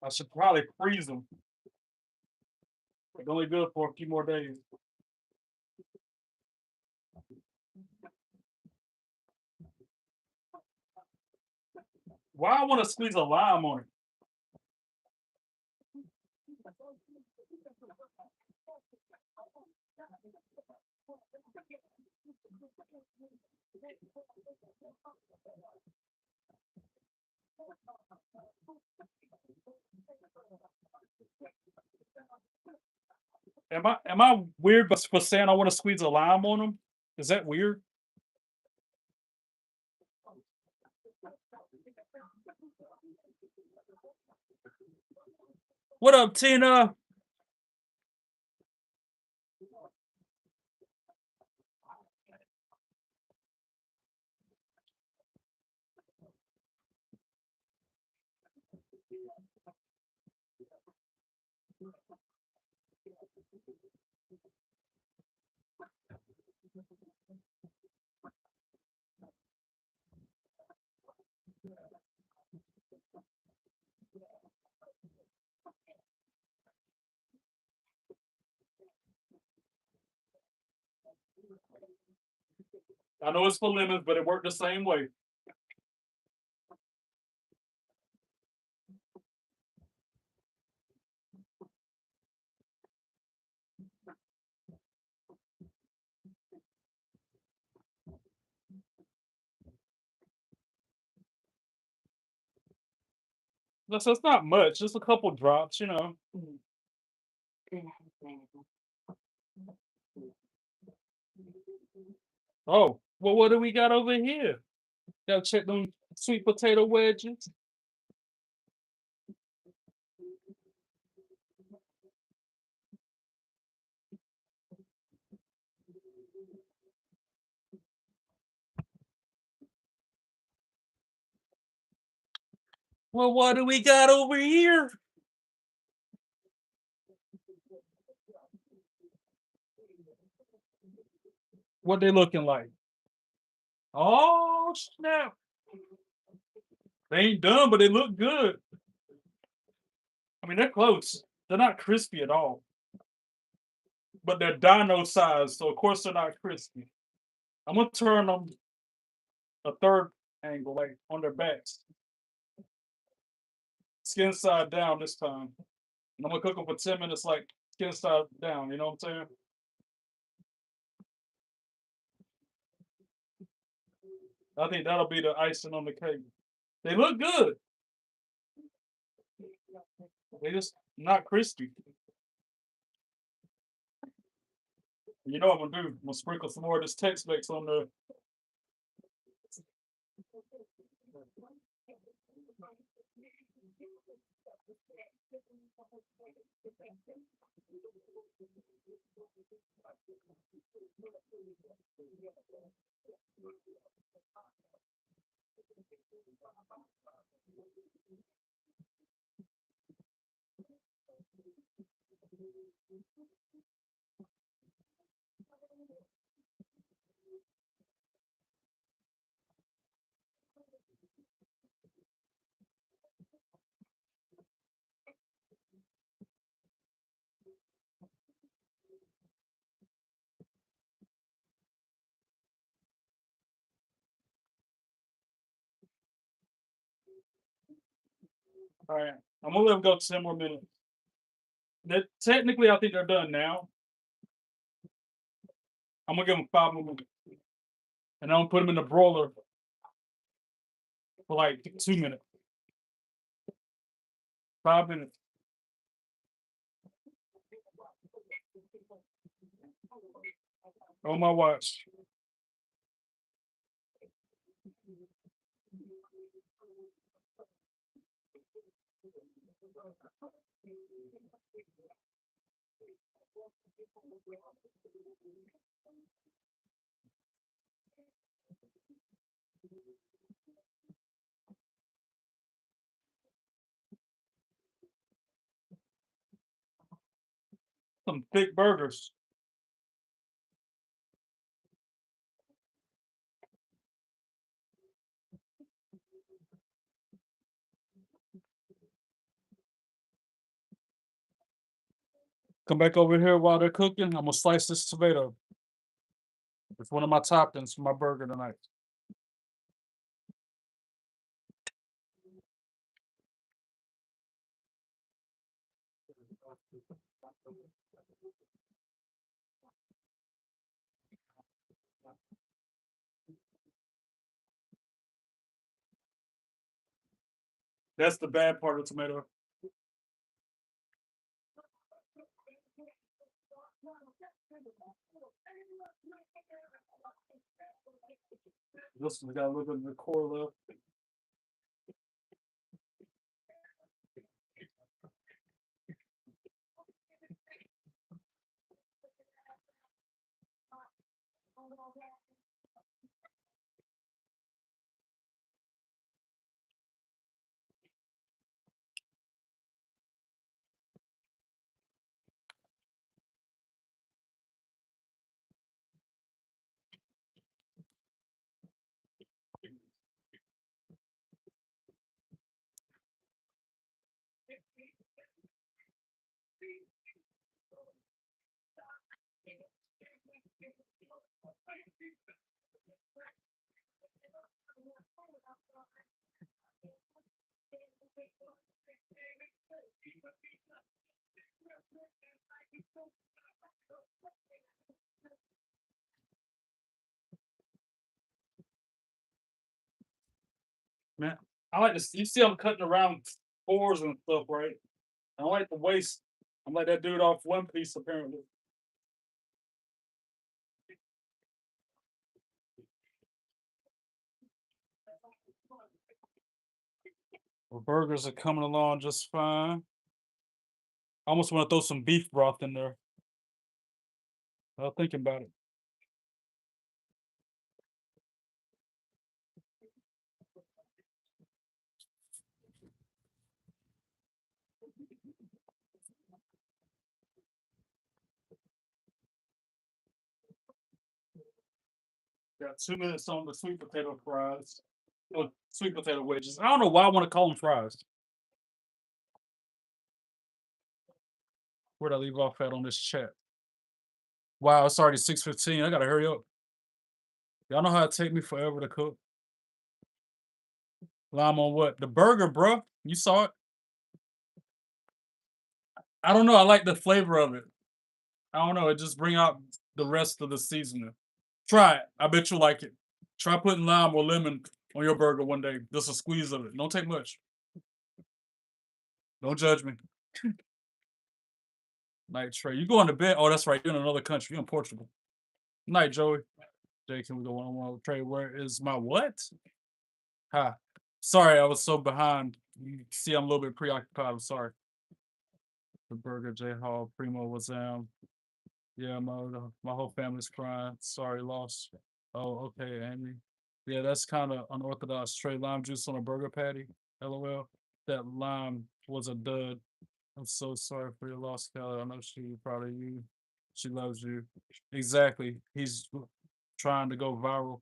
I should probably freeze them. They're only good for a few more days. Why I want to squeeze a lime on it? Am I weird for saying I want to squeeze a lime on them? Is that weird? What up, Tina? I know it's for lemons, but it worked the same way. So it's not much, just a couple drops, you know. Oh, well, what do we got over here? Gotta check them sweet potato wedges. Well, what do we got over here? What they looking like? Oh snap! They ain't done, but they look good. I mean, they're close. They're not crispy at all, but they're dino size, so of course they're not crispy. I'm gonna turn them a third angle, like on their backs, skin side down this time. And I'm gonna cook them for 10 minutes, like skin side down. You know what I'm saying? I think that'll be the icing on the cake. They look good. They just not crispy. You know what I'm gonna do? I'm gonna sprinkle some more of this Tex-Mex on the. All right, I'm gonna let them go 10 more minutes. Technically, I think they're done now. I'm gonna give them 5 more minutes, and I'm gonna put them in the broiler for like 2 minutes. 5 minutes. On my watch. Some thick burgers. Come back over here while they're cooking. I'm gonna slice this tomato. It's one of my toppings for my burger tonight. That's the bad part of tomato. This one got a little bit of the core left. Man, I like this. You see, I'm cutting around fours and stuff, right? I don't like the waste. I'm like that dude off One Piece, apparently. The burgers are coming along just fine. I almost want to throw some beef broth in there. I'm thinking about it. Got 2 minutes on the sweet potato fries. Or sweet potato wedges. I don't know why I want to call them fries. Where'd I leave off at on this chat? Wow, it's already 6:15. I gotta hurry up. Y'all know how it take me forever to cook. Lime on what? The burger, bruh. You saw it. I don't know. I like the flavor of it. I don't know. It just bring out the rest of the seasoning. Try it. I bet you'll like it. Try putting lime or lemon on your burger one day. Just a squeeze of it. Don't take much. Don't judge me. Night, Trey. You going to bed? Oh, that's right. You're in another country. You're in Portugal. Night, Joey. Jay, can we go one with Trey? Where is my what? Hi. Sorry, I was so behind. You see, I'm a little bit preoccupied. I'm sorry. The burger, J Hall, Primo was yeah, my whole family's crying. Sorry, lost. Oh, okay, Amy. Yeah, that's kind of unorthodox. Trey, lime juice on a burger patty. LOL. That lime was a dud. I'm so sorry for your loss, Kelly. I know she proud of you. She loves you. Exactly. He's trying to go viral.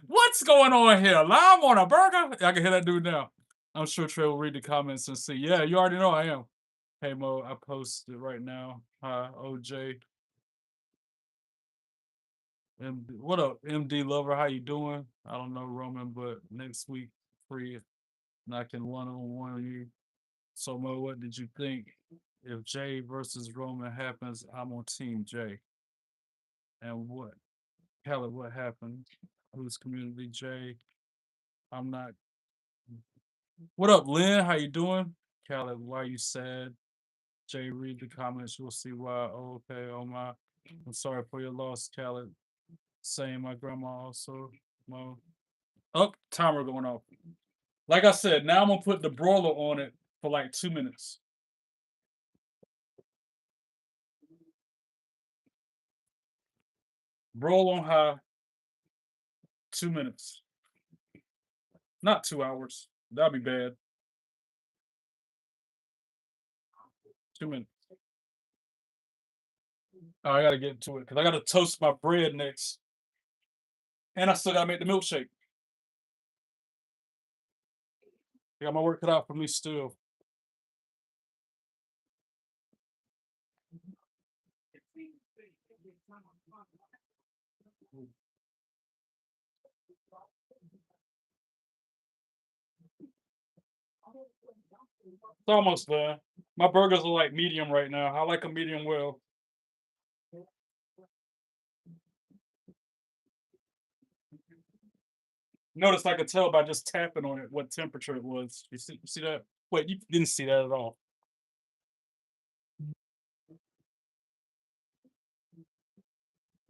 What's going on here? Lime on a burger? I can hear that dude now. I'm sure Trey will read the comments and see. Yeah, you already know I am. Hey Mo, I posted right now. Hi, OJ. What up, MD lover? How you doing? I don't know, Roman, but next week free and I can one-on-one you. So Mo, what did you think? If Jay versus Roman happens, I'm on Team Jay. And what? Kelly, what happened? Who's community Jay? I'm not. What up, Lynn? How you doing? Kelly, why you sad? Jay, read the comments. You'll see why. Oh, okay. Oh my. I'm sorry for your loss, Khaled. Same, my grandma also. Mo. Oh, timer going off. Like I said, now I'm gonna put the broiler on it for like 2 minutes. Broil on high, 2 minutes. Not 2 hours. That'd be bad. 2 minutes. Oh, I gotta get to it because I gotta toast my bread next. And I still gotta make the milkshake. I got my work cut out for me still. It's almost done. My burgers are like medium right now. I like a medium well. Notice I could tell by just tapping on it what temperature it was. You see that? Wait, you didn't see that at all.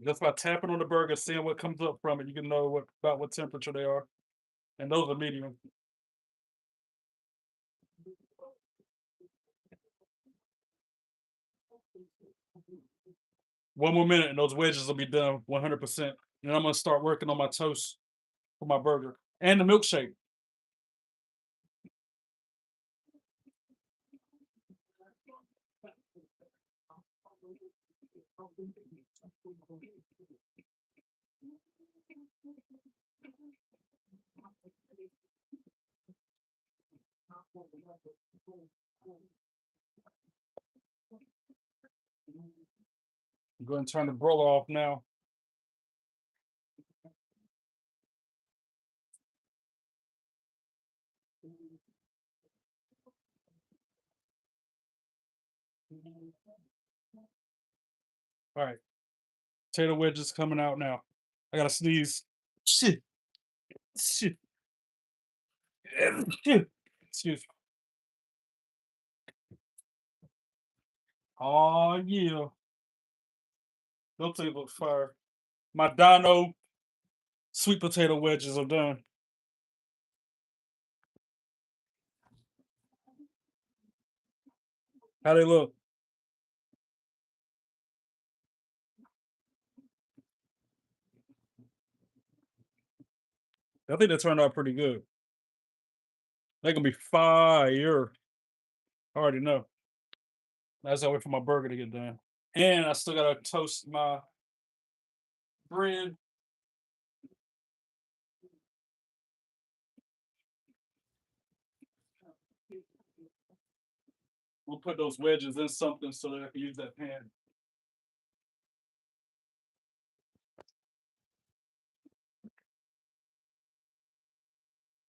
Just by tapping on the burger, seeing what comes up from it, you can know what temperature they are. And those are medium. One more minute and those wedges will be done 100%. And I'm gonna start working on my toast for my burger and the milkshake. I'm going to turn the broiler off now. All right, potato wedges coming out now. I gotta sneeze. Shit, shit, shit. Excuse me. Oh yeah, those things look fire. My Dino sweet potato wedges are done. How they look? I think they turned out pretty good. They gonna be fire. I already know. That's I wait for my burger to get done. And I still gotta toast my bread We'll put those wedges in something so that I can use that pan.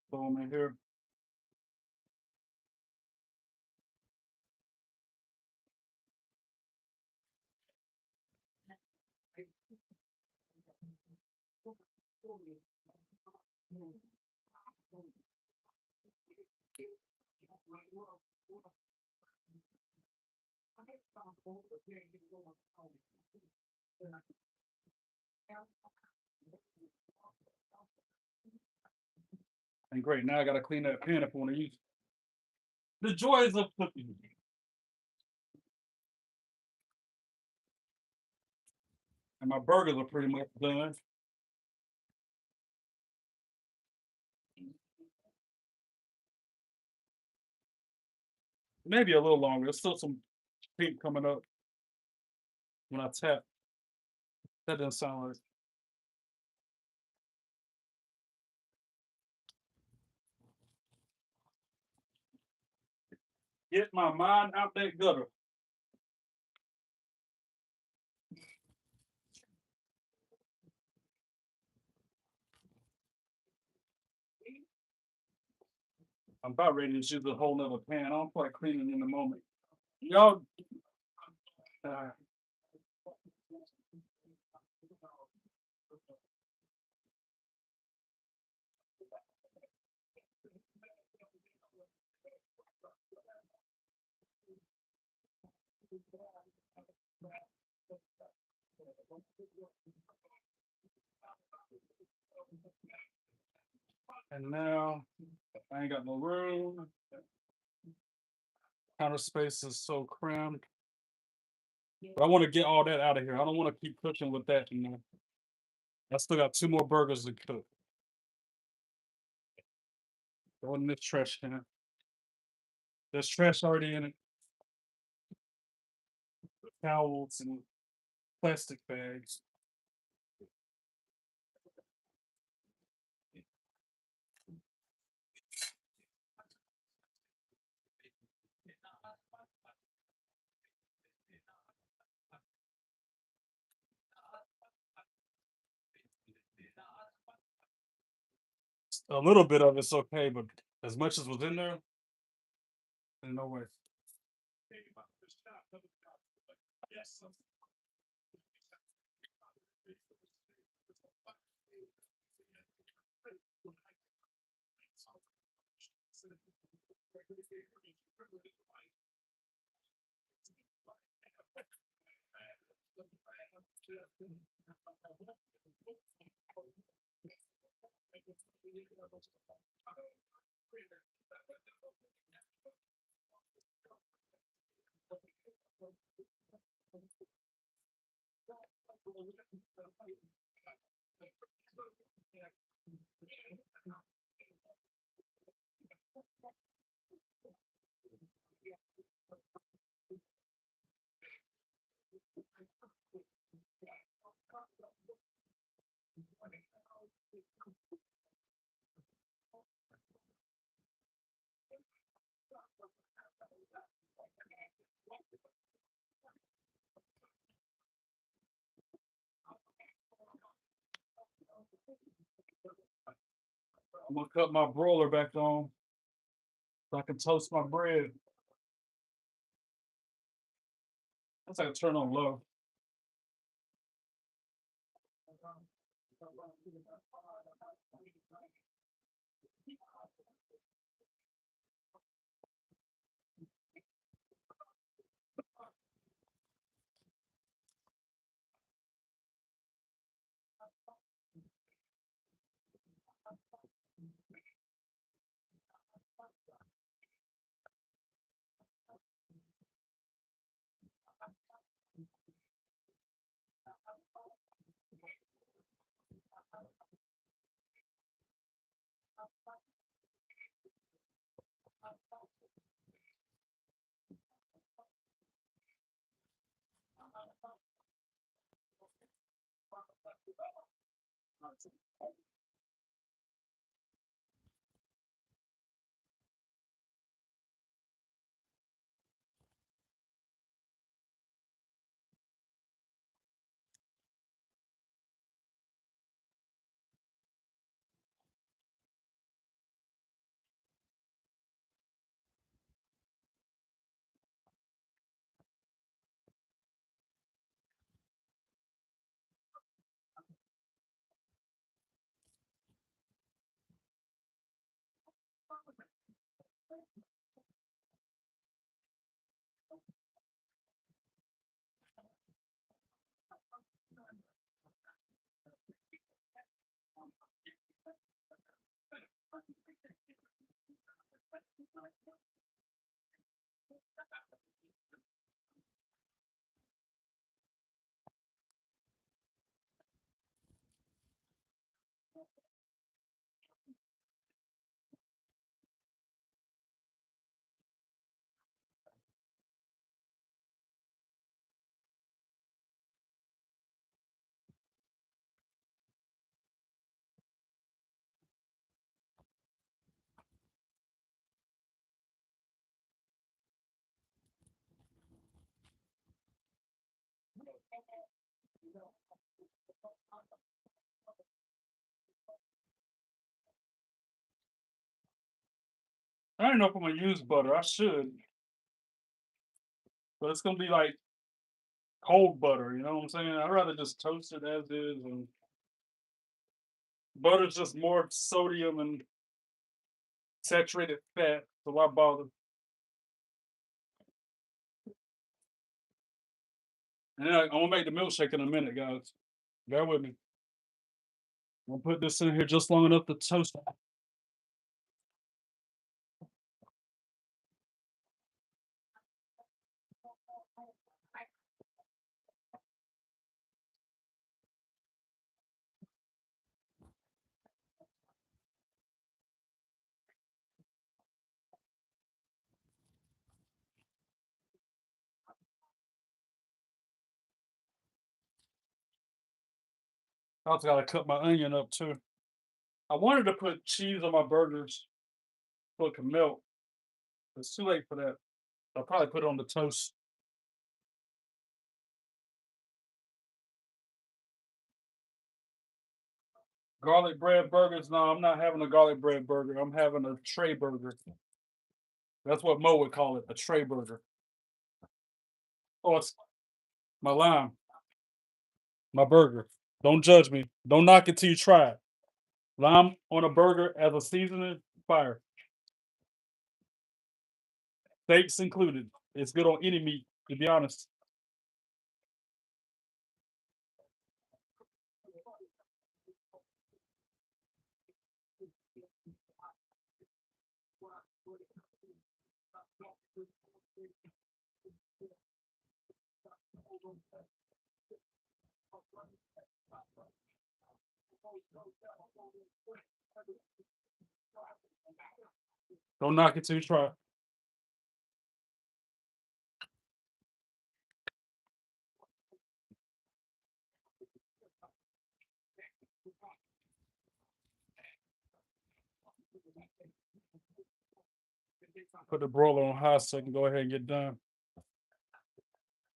Throw them in here. And great, now I gotta clean that pan if I want to use it. The joys of cooking. And my burgers are pretty much done. Maybe a little longer. There's still some pink coming up when I tap. That doesn't sound right. Get my mind out that gutter. I'm about ready to use a whole nother pan. I don't feel like cleaning in a moment. Y'all, uh, and now I ain't got no room. Counter space is so crammed. But I want to get all that out of here. I don't want to keep cooking with that. I still got 2 more burgers to cook. Go in this trash can. There's trash already in it. Towels and plastic bags. A little bit of it's okay, but as much as was in there, no way. I'm gonna cut my broiler back on so I can toast my bread. That's like a turn on low. I don't know if I'm gonna use butter. I should, but it's gonna be like cold butter. You know what I'm saying? I'd rather just toast it as is, and butter's just more sodium and saturated fat. So why bother? And then I'm gonna make the milkshake in a minute, guys. Bear with me. I'm gonna put this in here just long enough to toast it. I also gotta cut my onion up too. I wanted to put cheese on my burgers so it can melt. It's too late for that. I'll probably put it on the toast. Garlic bread burgers? No, I'm not having a garlic bread burger. I'm having a tray burger. That's what Mo would call it, a tray burger. Oh, it's my lime, my burger. Don't judge me. Don't knock it till you try it. Lime on a burger as a seasoning, fire. Steaks included. It's good on any meat, to be honest. Don't knock it till you try it. Put the broiler on high so I can go ahead and get done.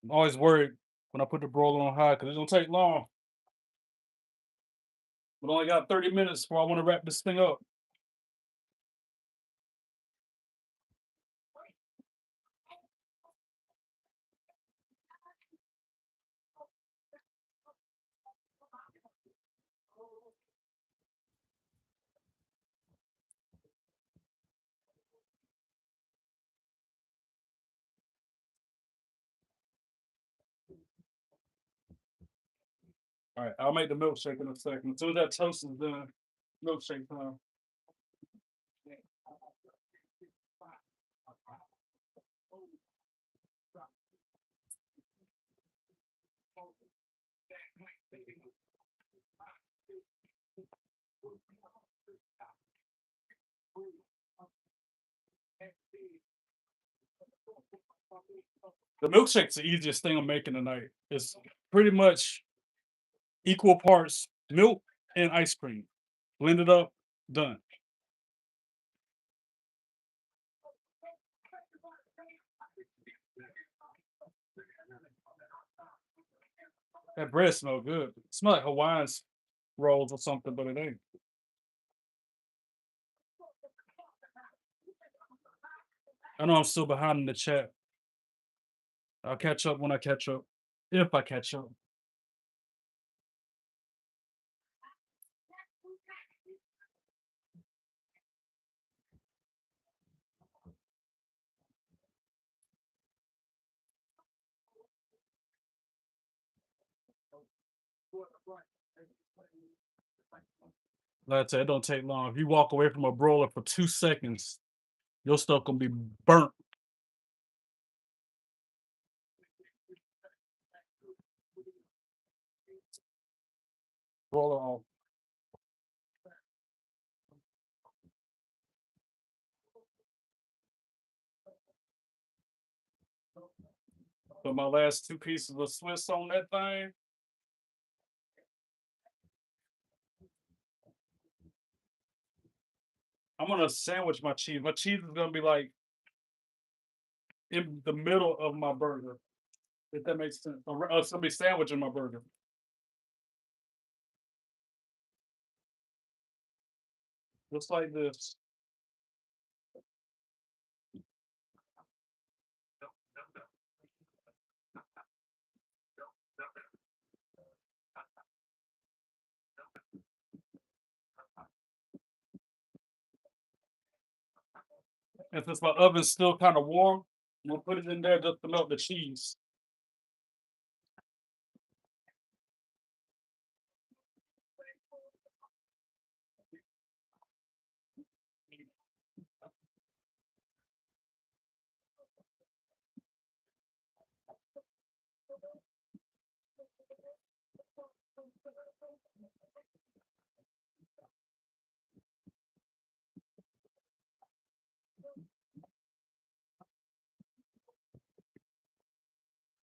I'm always worried when I put the broiler on high because it don't take long. But only got 30 minutes before I want to wrap this thing up. All right, I'll make the milkshake in a second. As soon as that toast is done, milkshake time. The milkshake's the easiest thing I'm making tonight. It's pretty much equal parts milk and ice cream. Blend it up, done. That bread smell good. It smell like Hawaiian's rolls or something, but it ain't. I know I'm still behind in the chat. I'll catch up when I catch up. If I catch up. Like I said, it don't take long. If you walk away from a broiler for 2 seconds, your stuff gonna be burnt. Broiler off. Put my last 2 pieces of Swiss on that thing. I'm gonna sandwich my cheese. My cheese is gonna be like in the middle of my burger, if that makes sense. It's gonna be sandwiching my burger. Just like this. And since my oven's still kind of warm, I'm gonna put it in there just to melt the cheese.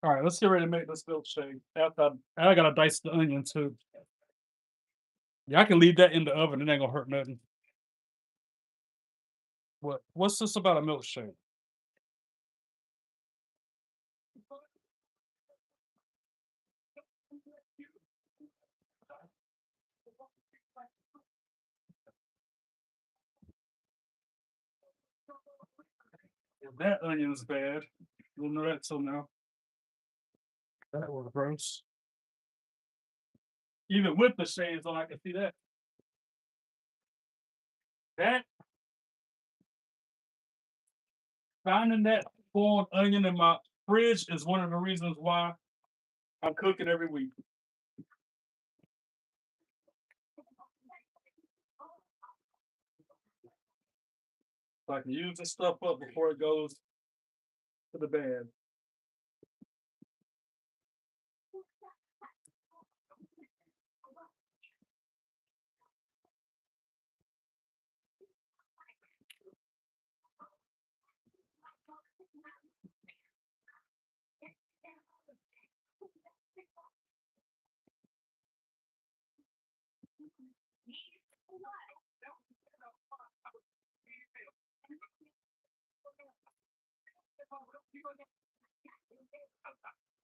All right, let's get ready to make this milkshake. I gotta dice the onion too. Yeah, I can leave that in the oven. It ain't gonna hurt nothing. What's this about a milkshake? If that onion's bad, we'll know that till now. That was gross. Even with the shades on, I can see that. That finding that formed onion in my fridge is one of the reasons why I'm cooking every week. So I can use this stuff up before it goes to the bed.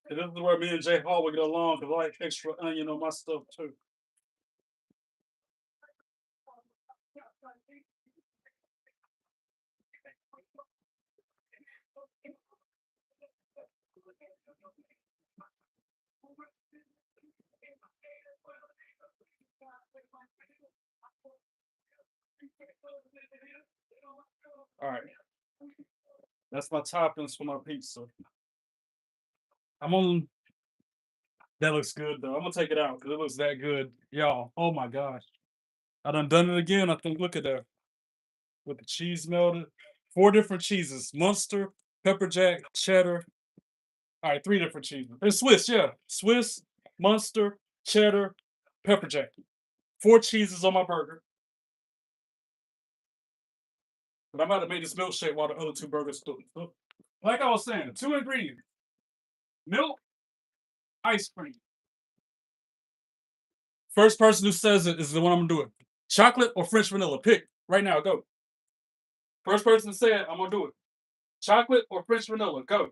And this is where me and Jay Hall will get along because I like extra onion on my stuff too. All right. That's my toppings for my pizza. I'm on. That looks good though. I'm gonna take it out because it looks that good, y'all. Oh my gosh, I done it again. I think. Look at that with the cheese melted. 4 different cheeses: Munster, pepper jack, cheddar. All right, 3 different cheeses. It's Swiss, yeah. Swiss, Munster, cheddar, pepper jack. 4 cheeses on my burger. But I'm about to make this milkshake while the other 2 burgers cook. Like I was saying, 2 ingredients: milk, ice cream. First person who says it is the one I'm gonna do it. Chocolate or French vanilla? Pick right now. Go. First person to say it, I'm gonna do it. Chocolate or French vanilla? Go.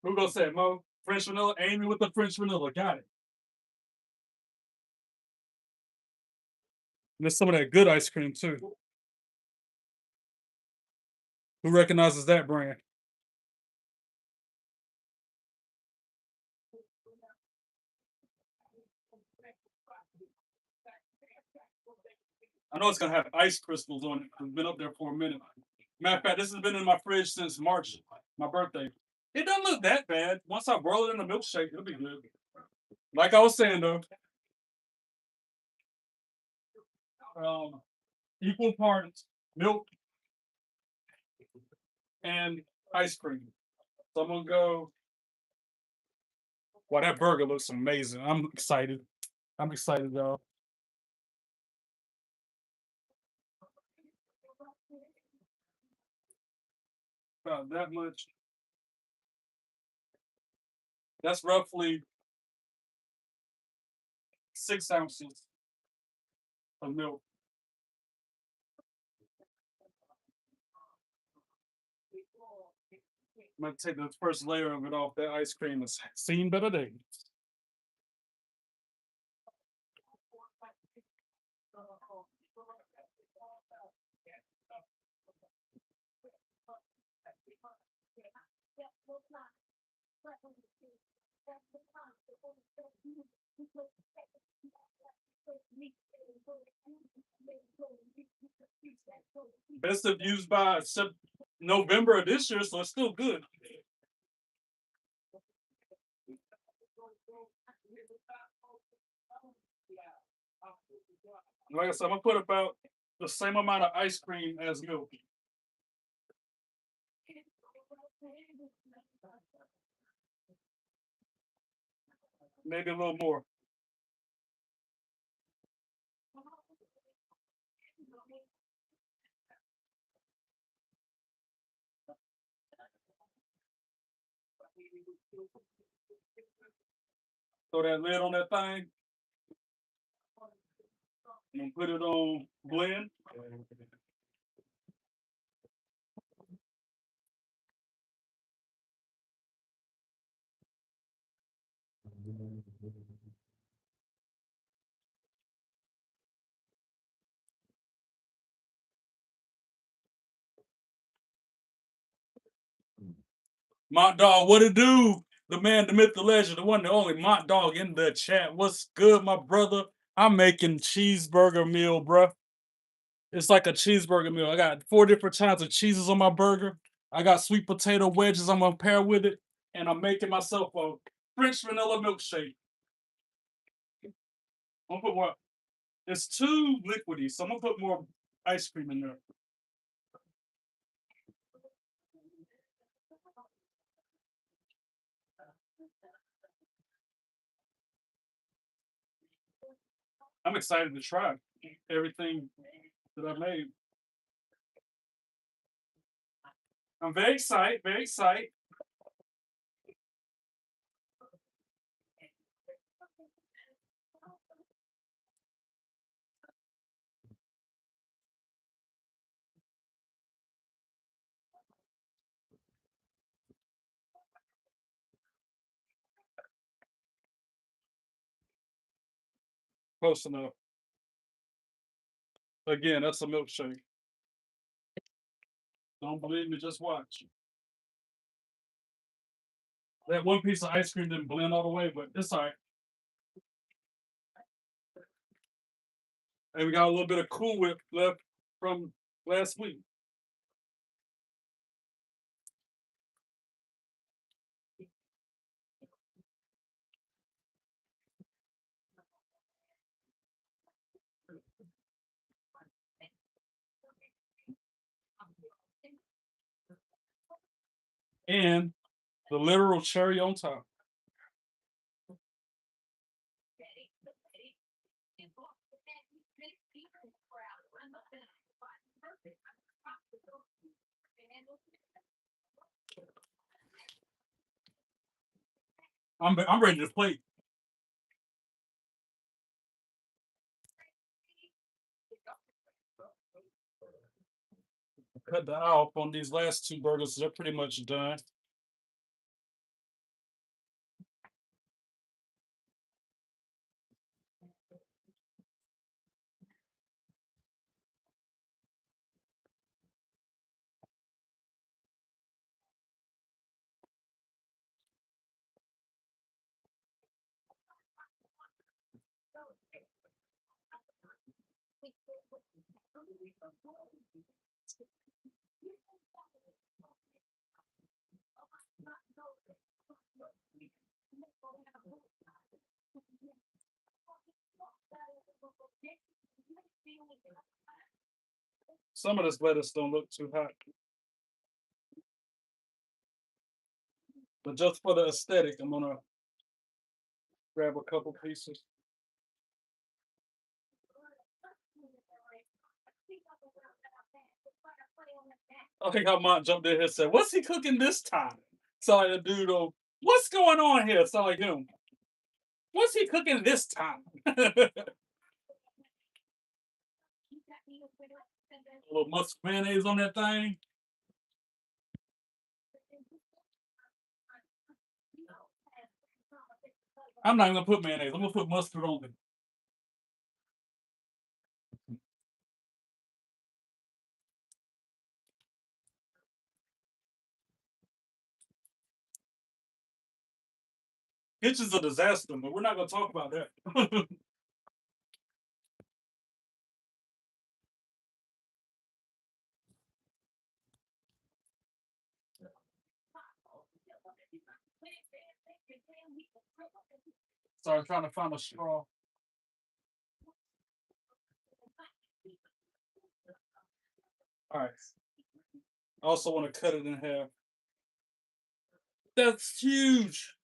Who gonna say it, Mo? French vanilla. Amy with the French vanilla. Got it. And there's some of that good ice cream too. Who recognizes that brand? I know it's gonna have ice crystals on it. It's been up there for a minute. Matter of fact, this has been in my fridge since March, my birthday. It doesn't look that bad. Once I boil it in a milkshake, it'll be good. Like I was saying though, um, equal parts milk and ice cream. So I'm gonna go. Wow, that burger looks amazing. I'm excited. I'm excited, though. about that much. That's roughly 6 ounces of milk. I'm gonna take the first layer of it off. That ice cream has seen better days. Best of used by November of this year, so it's still good. Like I said, I'm gonna put about the same amount of ice cream as milk. Maybe a little more. Throw that lid on that thing and put it on blend. Mont Dog, what it do? The man, the myth, the legend, the one, the only Mont Dog in the chat. What's good, my brother? I'm making cheeseburger meal, bruh. It's like a cheeseburger meal. I got 4 different types of cheeses on my burger. I got sweet potato wedges I'm gonna pair with it, and I'm making myself a French vanilla milkshake. I'm gonna put more. It's too liquidy, so I'm gonna put more ice cream in there. I'm excited to try everything that I made. I'm very excited, very excited. Close enough. Again, that's a milkshake. Don't believe me, just watch. That one piece of ice cream didn't blend all the way, but it's all right. And we got a little bit of Cool Whip left from last week. And the literal cherry on top. I'm ready to play. Cut the eye off on these last two burgers. They're pretty much done. Some of this lettuce don't look too hot. But just for the aesthetic, I'm gonna grab a couple pieces. I think how mom jumped in here and said, "What's he cooking this time?" So like the dude, oh, what's going on here? So like him, what's he cooking this time? A little mustard mayonnaise on that thing. I'm not even gonna put mayonnaise. I'm gonna put mustard on it. Kitchen's a disaster, but we're not gonna talk about that. Sorry, trying to find a straw. All right. I also want to cut it in half. That's huge.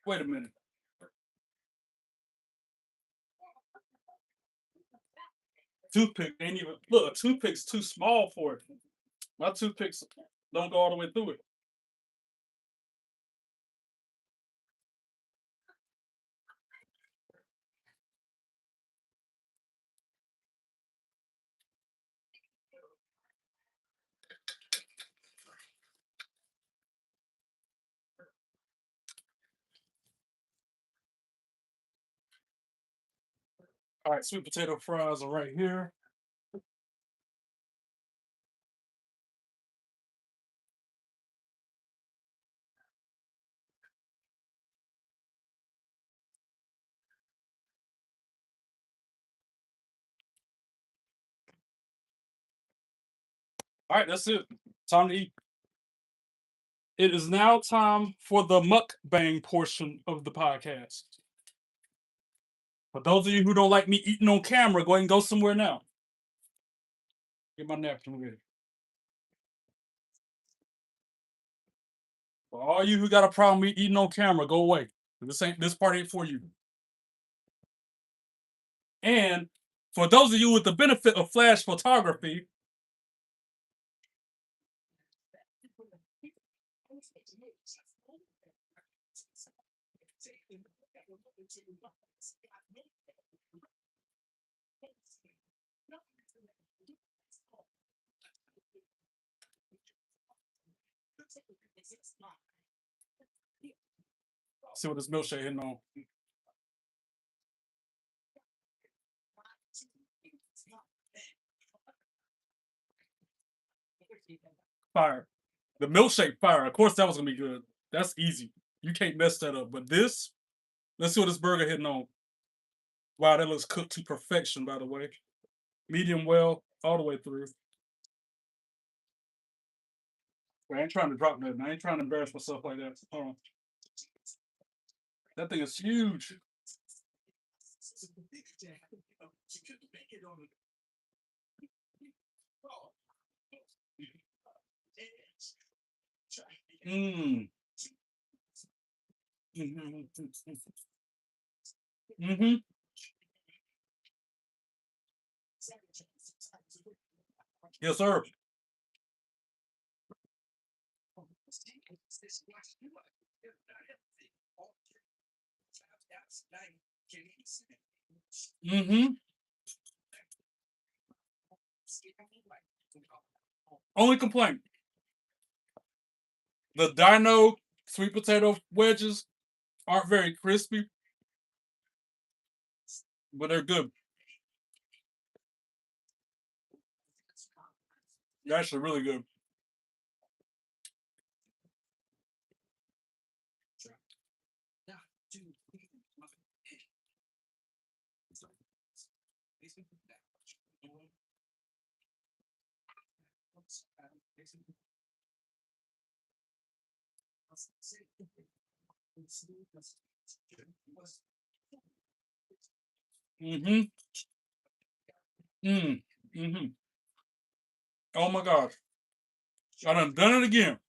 Wait a minute. Toothpick ain't even look. A toothpick's too small for it. My toothpicks don't go all the way through it. All right, sweet potato fries are right here. All right, that's it. Time to eat. It is now time for the mukbang portion of the podcast. For those of you who don't like me eating on camera, go ahead and go somewhere now. Get my napkin ready. For all you who got a problem with eating on camera, go away. This part ain't for you. And for those of you with the benefit of flash photography, see what this milkshake hitting on. Fire. The milkshake fire. Of course, that was gonna be good. That's easy. You can't mess that up. But this, let's see what this burger hitting on. Wow, that looks cooked to perfection, by the way. Medium well, all the way through. I ain't trying to drop nothing. I ain't trying to embarrass myself like that. Hold on. That thing is huge. Mmm. Mm-hmm. Mm-hmm. Yes, sir. Mm-hmm. Only complaint. The Dino sweet potato wedges aren't very crispy, but they're good. They're actually really good. Mm-hmm. Mm. Mm-hmm. Oh my gosh. I done it again.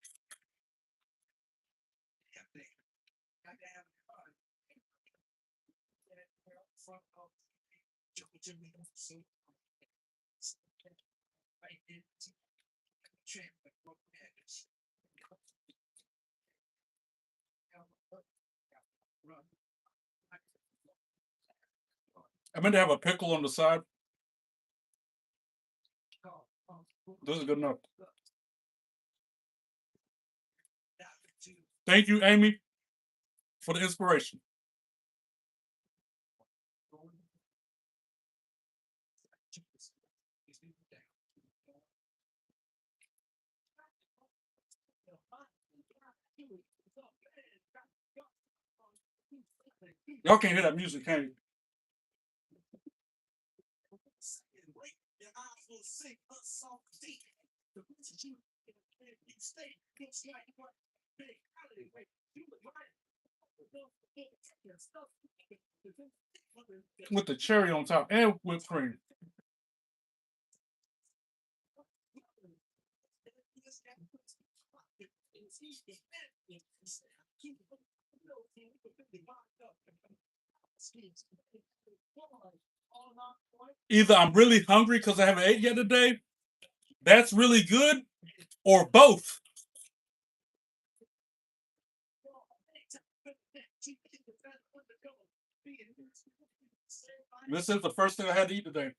I meant to have a pickle on the side. This is good enough. Thank you, Amy, for the inspiration. Y'all can't hear that music, can you? With the cherry on top and whipped cream. Either I'm really hungry because I haven't ate yet today, that's really good, or both. This is the first thing I had to eat today.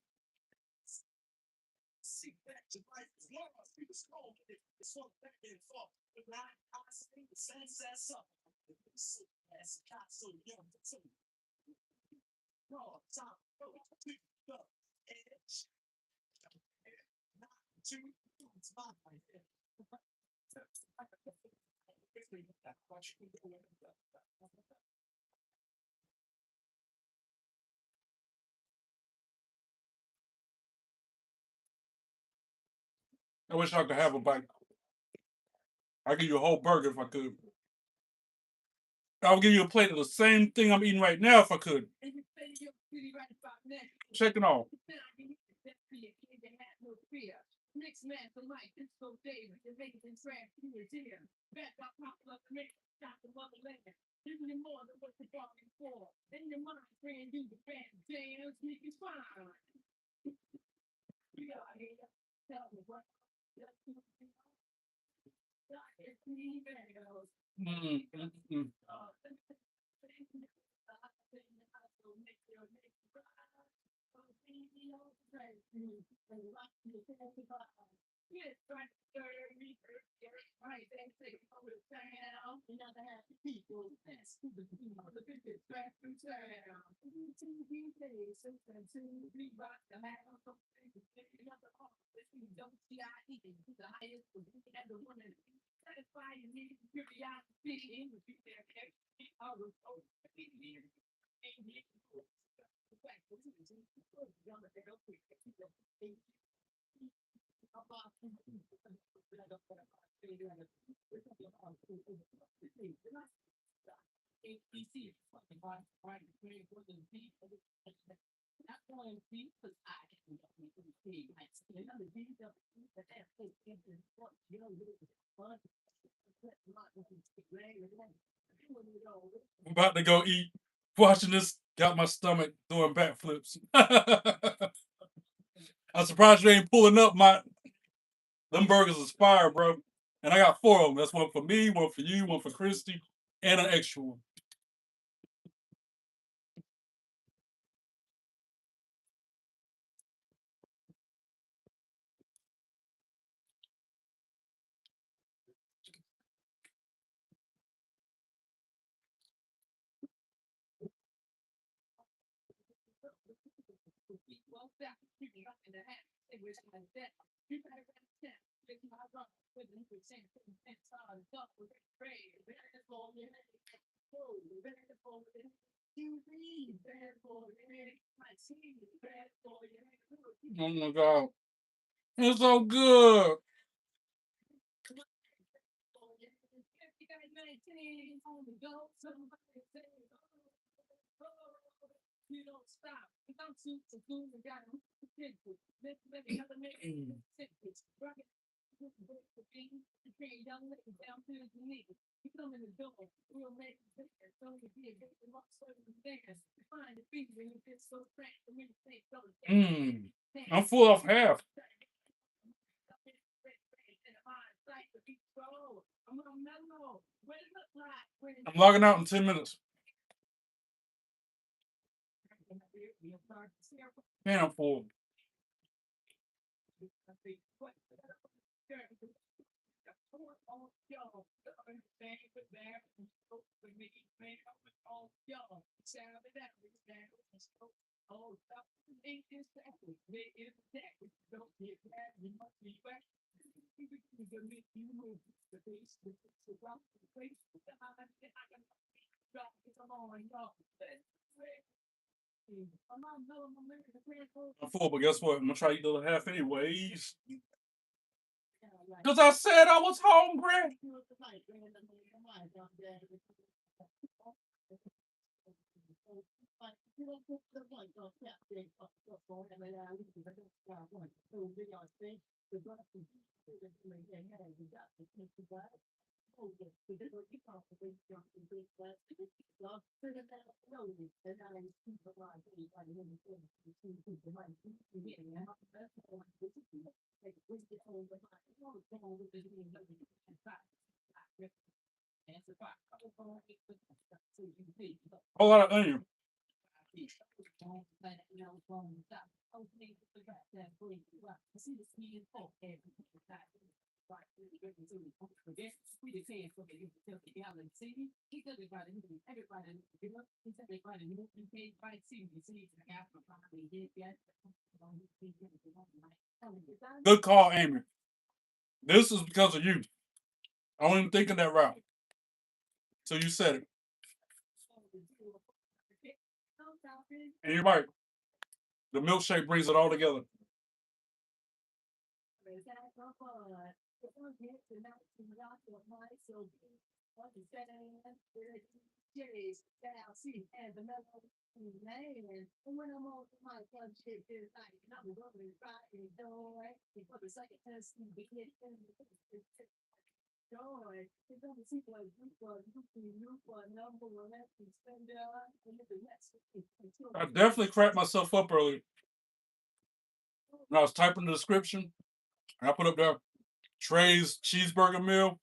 I wish I could have a bite. I'd give you a whole burger if I could. I would give you a plate of the same thing I'm eating right now if I could. Check it out. I'm about to go eat. Watching this got my stomach doing backflips. I'm surprised you ain't pulling up my. Them burgers is fire, bro. And I got 4 of them. That's one for me, one for you, one for Christy, and an extra one. Oh my god. It's so good. I'm full off half. I'm logging out in 10 minutes. Man, I'm full. I'm full, but guess what? I'm gonna try to eat the other half anyways. Because I said I was hungry. A lot of onion. Good call, Amy. This is because of you. I wasn't even thinking that route. So you said it. And you're right. The milkshake brings it all together. I definitely cracked myself up earlier. When I was typing the description, and I put up there Trey's Cheeseburger Meal.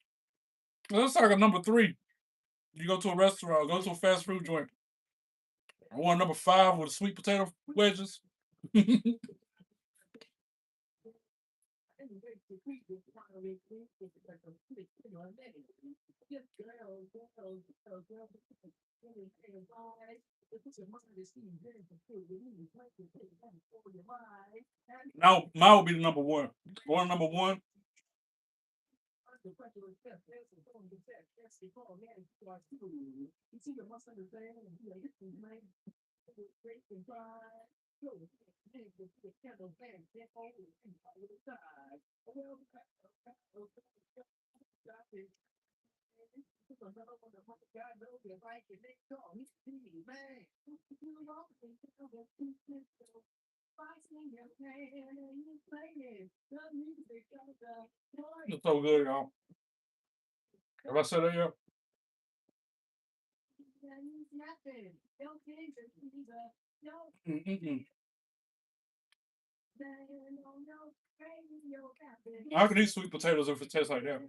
That's like a number 3. You go to a restaurant, go to a fast food joint. I want number 5 with sweet potato wedges. Now mine will be the number 1. Going number 1. It's so good, y'all. Have I said that yet? Mm-mm. I could eat sweet potatoes if it tastes like that.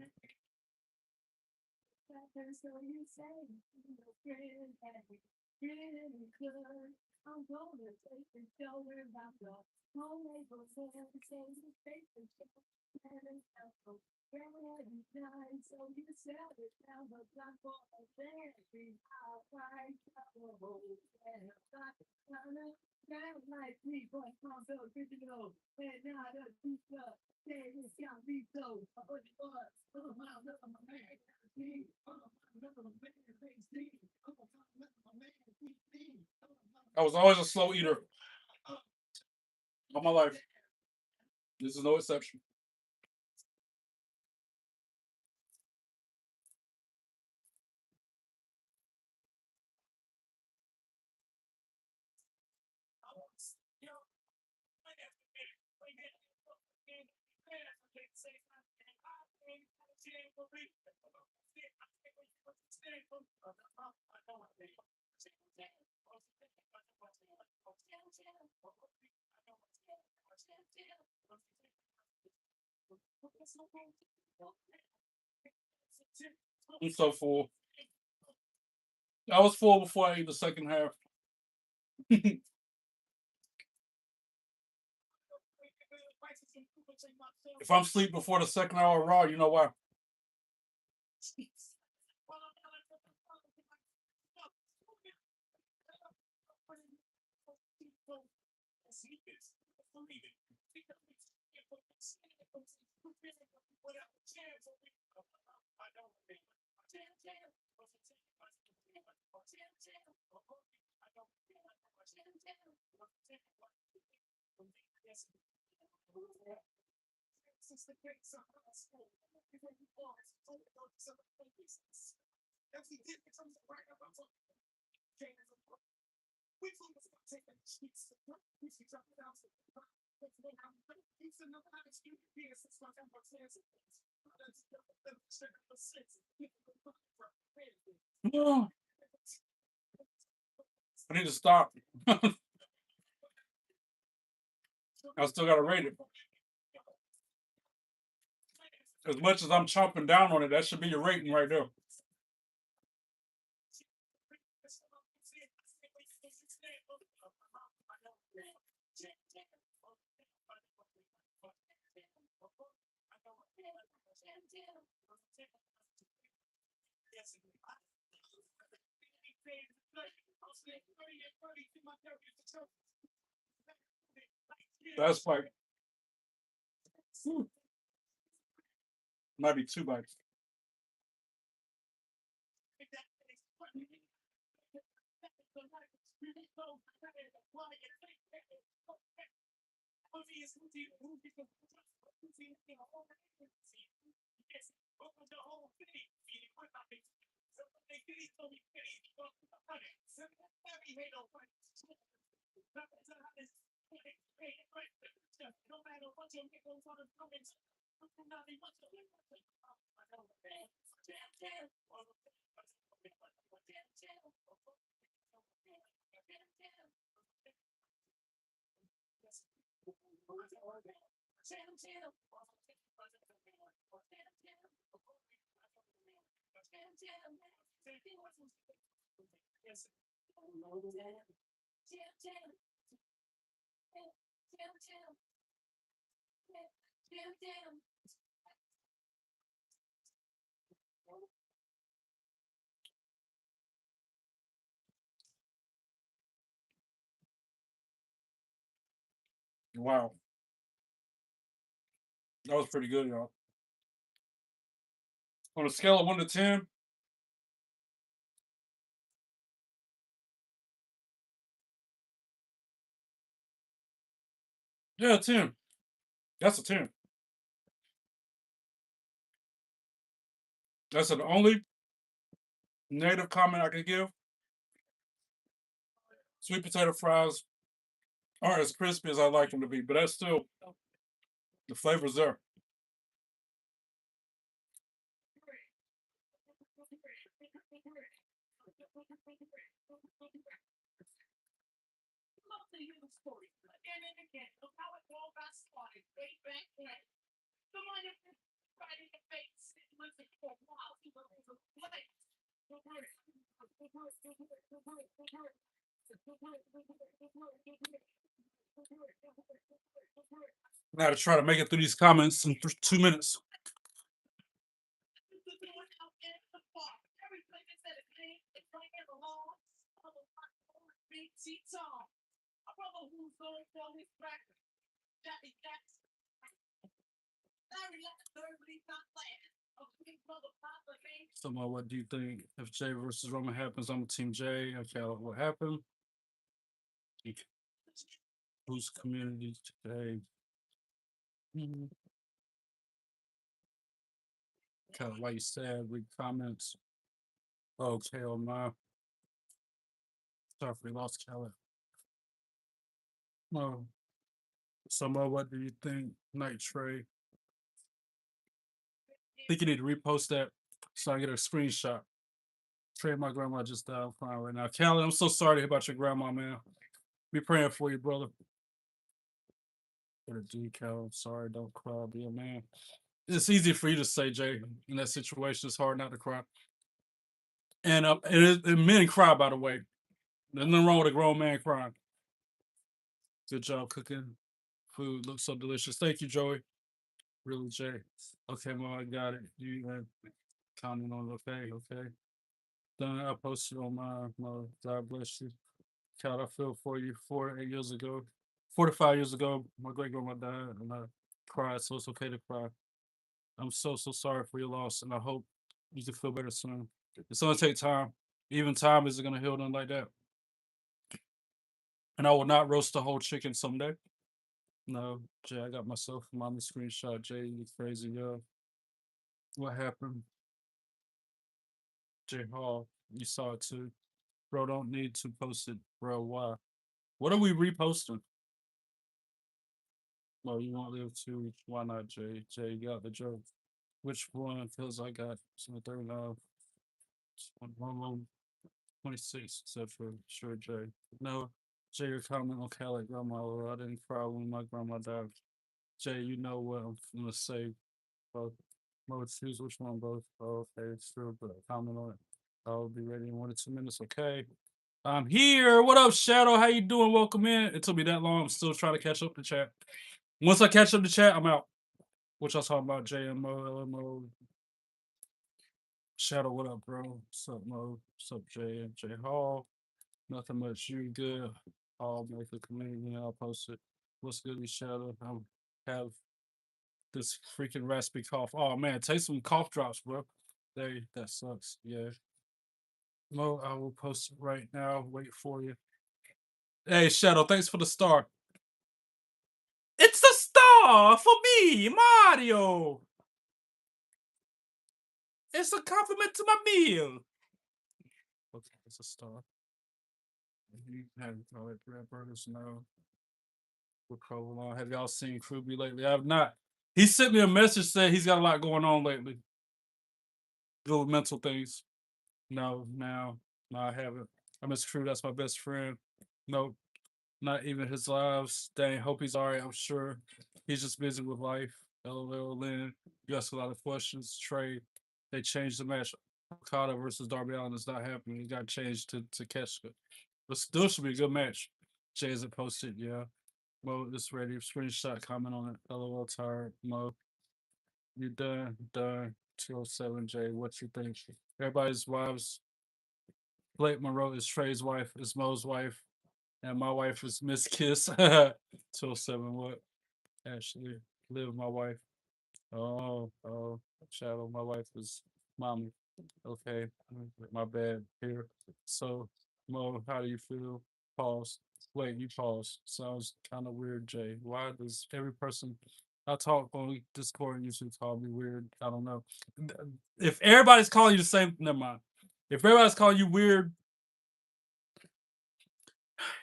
I was always a slow eater all my life. This is no exception. I'm so full. I was full before I ate the second half. If I'm asleep before the second hour of Raw, you know why? I need to stop. I still gotta rate it. As much as I'm chomping down on it, that should be your rating right there. That's like might be 2 bites. Wow. That was pretty good, y'all. On a scale of 1 to 10, yeah, 10. That's a 10. That's the only negative comment I can give. Sweet potato fries aren't as crispy as I like them to be, but that's still the flavor's there. Now to try to make it through these comments in 2 minutes. So, what do you think? If Jay versus Roman happens, I'm Team Jay. Okay, what happened? Whose community today? Kind of like you said, read comments. Okay, oh my. Sorry if we lost Kelly. Oh, what do you think? Night Trey. I think you need to repost that so I get a screenshot. Trey, my grandma just died. I'm crying right now. Callie, I'm so sorry to hear about your grandma, man. Be praying for you, brother. Get a decal. I'm sorry, don't cry. Be a man. It's easy for you to say, Jay, in that situation. It's hard not to cry. And men cry, by the way. There's nothing wrong with a grown man crying. Good job cooking. Food looks so delicious. Thank you, Joey. Really, Jay. Okay, Mo, I got it. You have comment on it. Okay, okay. Then I posted on my Mo. God bless you. God, I feel for you 8 years ago. 45 years ago, my great grandma died, and I cried, so it's okay to cry. I'm so sorry for your loss, and I hope you can feel better soon. It's gonna take time. Even time isn't gonna heal nothing like that. And I will not roast the whole chicken someday. No, Jay, I got myself on the screenshot. Jay, you crazy, yo. What happened? Jay Hall, you saw it too. Bro, don't need to post it, bro. Why? What are we reposting? Well, you won't live too. Why not, Jay? Jay, you got the joke. Which one? Because I got some third now. 26, except for sure, Jay. No, Jay, your comment on Cali grandma. Well, I didn't cry when my grandma died. Jay, you know what I'm gonna say. Both. No, choose which one, both. Oh, okay, it's true, but comment on it. I'll be ready in 1 to 2 minutes. Okay. I'm here. What up, Shadow? How you doing? Welcome in. It took me that long. I'm still trying to catch up to chat. Once I catch up to chat, I'm out. What y'all talking about? JMO, LMO, Shadow. What up, bro? What's up, Mo? What's up, J Hall? Nothing much. You good? I'll make a comedian. I'll post it. What's good, you Shadow? I have this freaking raspy cough. Oh man, take some cough drops, bro. That sucks. Yeah. Mo, I will post it right now. Wait for you. Hey, Shadow, thanks for the star. It's the star for me, Mario. It's a compliment to my meal. Okay, it's a star. You have garlic bread burgers now. With provolone. Have y'all seen Kruby lately? I have not. He sent me a message saying he's got a lot going on lately. Little mental things. No, no, I haven't. I miss Crew. That's my best friend. No, not even his lives. Dang, hope he's all right. I'm sure he's just busy with life. LOL, Lynn. You asked a lot of questions. Trey, they changed the match. Okada versus Darby Allin is not happening. It got changed to Ketchka. But still should be a good match. Jay hasn't posted, yeah. Mo is ready. Screenshot, comment on it. LOL, tired. Mo, you done? Done. 207J, what you think? Everybody's wives. Blake Monroe is Trey's wife, is Mo's wife, and my wife is Miss Kiss. 207, what? Ashley, live my wife. Oh, Shadow, my wife is mommy. Okay, my bad here. So, Mo, how do you feel? Pause. Wait, you pause. Sounds kind of weird, Jay. Why does every person I talk on Discord and YouTube call me weird? I don't know. If everybody's calling you the same, never mind. If everybody's calling you weird,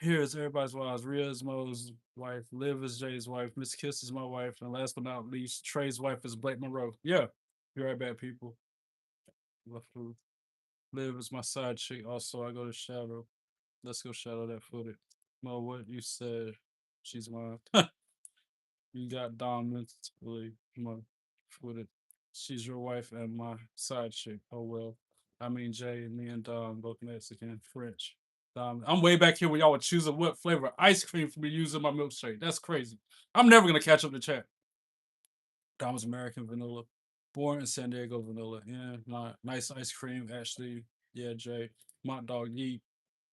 here's everybody's wives. Rhea is Mo's wife. Liv is Jay's wife. Miss Kiss is my wife. And last but not least, Trey's wife is Blake Monroe. Yeah, you're right, bad people. Left food. Liv is my side chick. Also, I go to Shadow. Let's go shadow that footage. Mo, what you said? She's mine. You got dominantly my footage. She's your wife and my side chick. Oh well. I mean, Jay, me and Dom both Mexican, French. I'm way back here when y'all were choosing what flavor ice cream for me using my milkshake. That's crazy. I'm never gonna catch up to chat. Dom's American vanilla. Born in San Diego vanilla. Yeah, my nice ice cream, actually. Yeah, Jay. Mont dog yeet.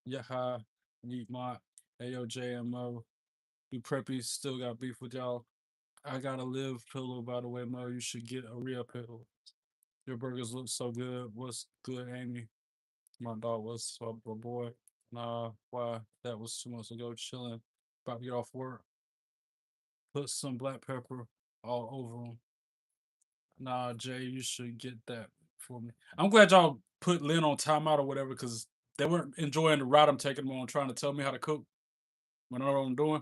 Yaha. Yeet mont. Ayo JMO. We preppy still got beef with y'all. I gotta live pillow, by the way, Mo. You should get a real pillow. Your burgers look so good. What's good, Amy? My dog was so boy. Nah, why? That was 2 months ago. Chilling. About to get off work. Put some black pepper all over them. Nah, Jay, you should get that for me. I'm glad y'all put Lynn on timeout or whatever because they weren't enjoying the route I'm taking them on, trying to tell me how to cook when I know what I'm doing.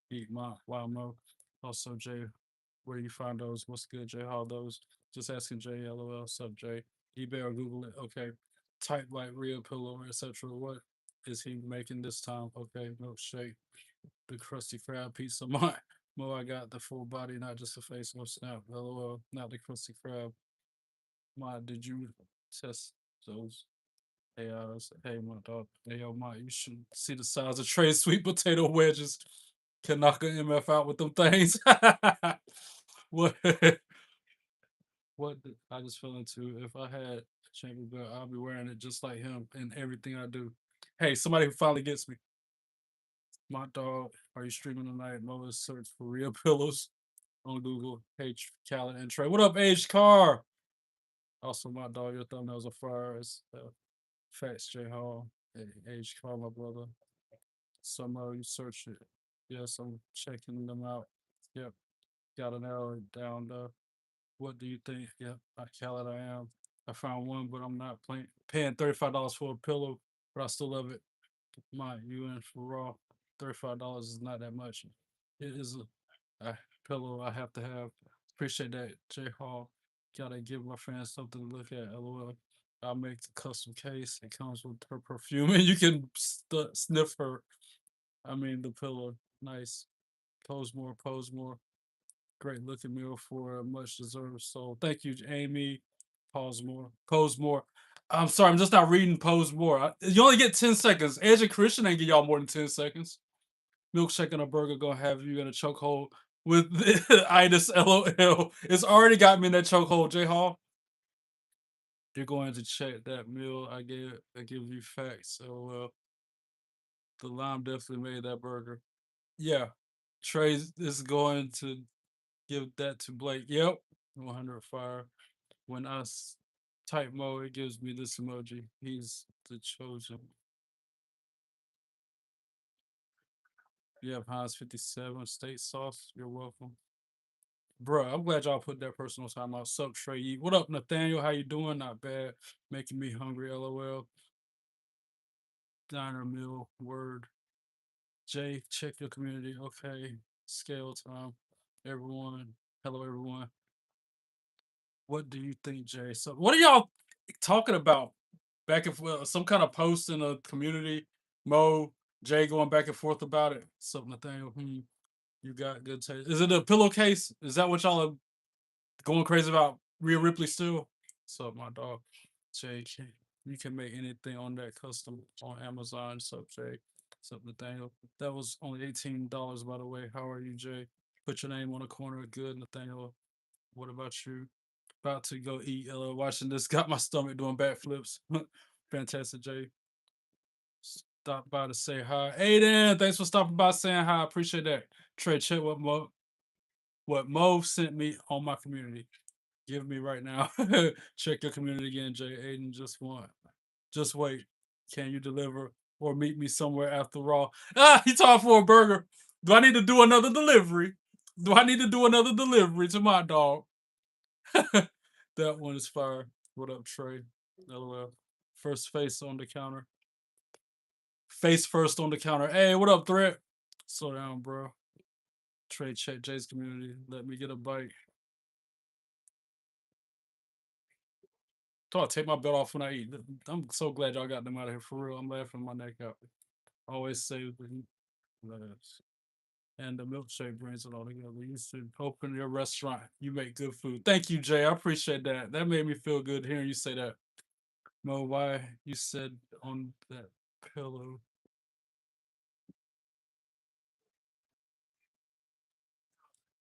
Eat my wild mo. Also, Jay, where do you find those? What's good, Jay? How are those? Just asking Jay, LOL, sub Jay. eBay or Google it. Okay. Type like real pillow, etc. What is he making this time? Okay, milkshake. The crusty crab pizza. Mo, I got the full body, not just the face or snap. LOL, not the crusty crab. My, did you test those? Hey, hey, my dog. Hey, yo, my, you should see the size of Trey's sweet potato wedges. Can knock an MF out with them things. what? I just fell into. If I had chamber belt, I'll be wearing it just like him in everything I do. Hey, somebody who finally gets me. My dog, are you streaming tonight? Mo is search for real pillows on Google. Hey, Khaled and Trey. What up, Age Car? Also, my dog, your thumbnails are fire. It's Fats J Hall. Hey, Age Car, my brother. Somehow you search it. Yes, I'm checking them out. Yep, got an arrow down there. What do you think? Yep, I Khaled, I am. I found one, but I'm not paying $35 for a pillow, but I still love it. My UN for raw. $35 is not that much. It is a pillow I have to have. Appreciate that, J Hall. Gotta give my fans something to look at. LOL. I'll make the custom case. It comes with her perfume, and you can sniff her. I mean, the pillow. Nice. Pose more, pose more. Great looking meal for a much deserved soul. Thank you, Amy. Pause more. Pose more. I'm sorry, I'm just not reading pose more. You only get 10 seconds. Edge and Christian ain't give y'all more than 10 seconds. Milkshake and a burger gonna have you in a chokehold with itis LOL. It's already got me in that chokehold, J Hall. You're going to check that meal. I give you facts. So the lime definitely made that burger. Yeah. Trey is going to give that to Blake. Yep. 100 fire. When I type Mo, it gives me this emoji. He's the chosen. You have Heinz 57 steak sauce. You're welcome. Bruh, I'm glad y'all put that personal time out. Sup, Trey? What up, Nathaniel? How you doing? Not bad. Making me hungry, LOL. Diner meal, word. Jay, check your community. Okay. Scale time. Everyone. Hello, everyone. What do you think, Jay? So, what are y'all talking about? Back and forth, some kind of post in a community. Mo, Jay going back and forth about it. Something, Nathaniel. You got good taste. Is it a pillowcase? Is that what y'all are going crazy about? Rhea Ripley still? So my dog, Jay, you can make anything on that custom on Amazon. Sup, Jay? Sup, Nathaniel? That was only $18, by the way. How are you, Jay? Put your name on the corner. Good, Nathaniel. What about you? About to go eat. Watching this got my stomach doing backflips. Fantastic, Jay. Stop by to say hi. Aiden, thanks for stopping by saying hi. Appreciate that. Trey, check what Mo sent me on my community. Give me right now. Check your community again, Jay. Aiden, just wait. Can you deliver or meet me somewhere after all? He talking for a burger. Do I need to do another delivery? Do I need to do another delivery to my dog? That one is fire. What up, Trey? LOL. First face on the counter. Face first on the counter. Hey, what up, Threat? Slow down, bro. Trey, check Jay's community. Let me get a bite. I'll take my belt off when I eat. I'm so glad y'all got them out of here for real. I'm laughing my neck out. Always say and the milkshake brings it all together. You should open your restaurant. You make good food. Thank you, Jay. I appreciate that. That made me feel good hearing you say that. Mo, why you said on that pillow?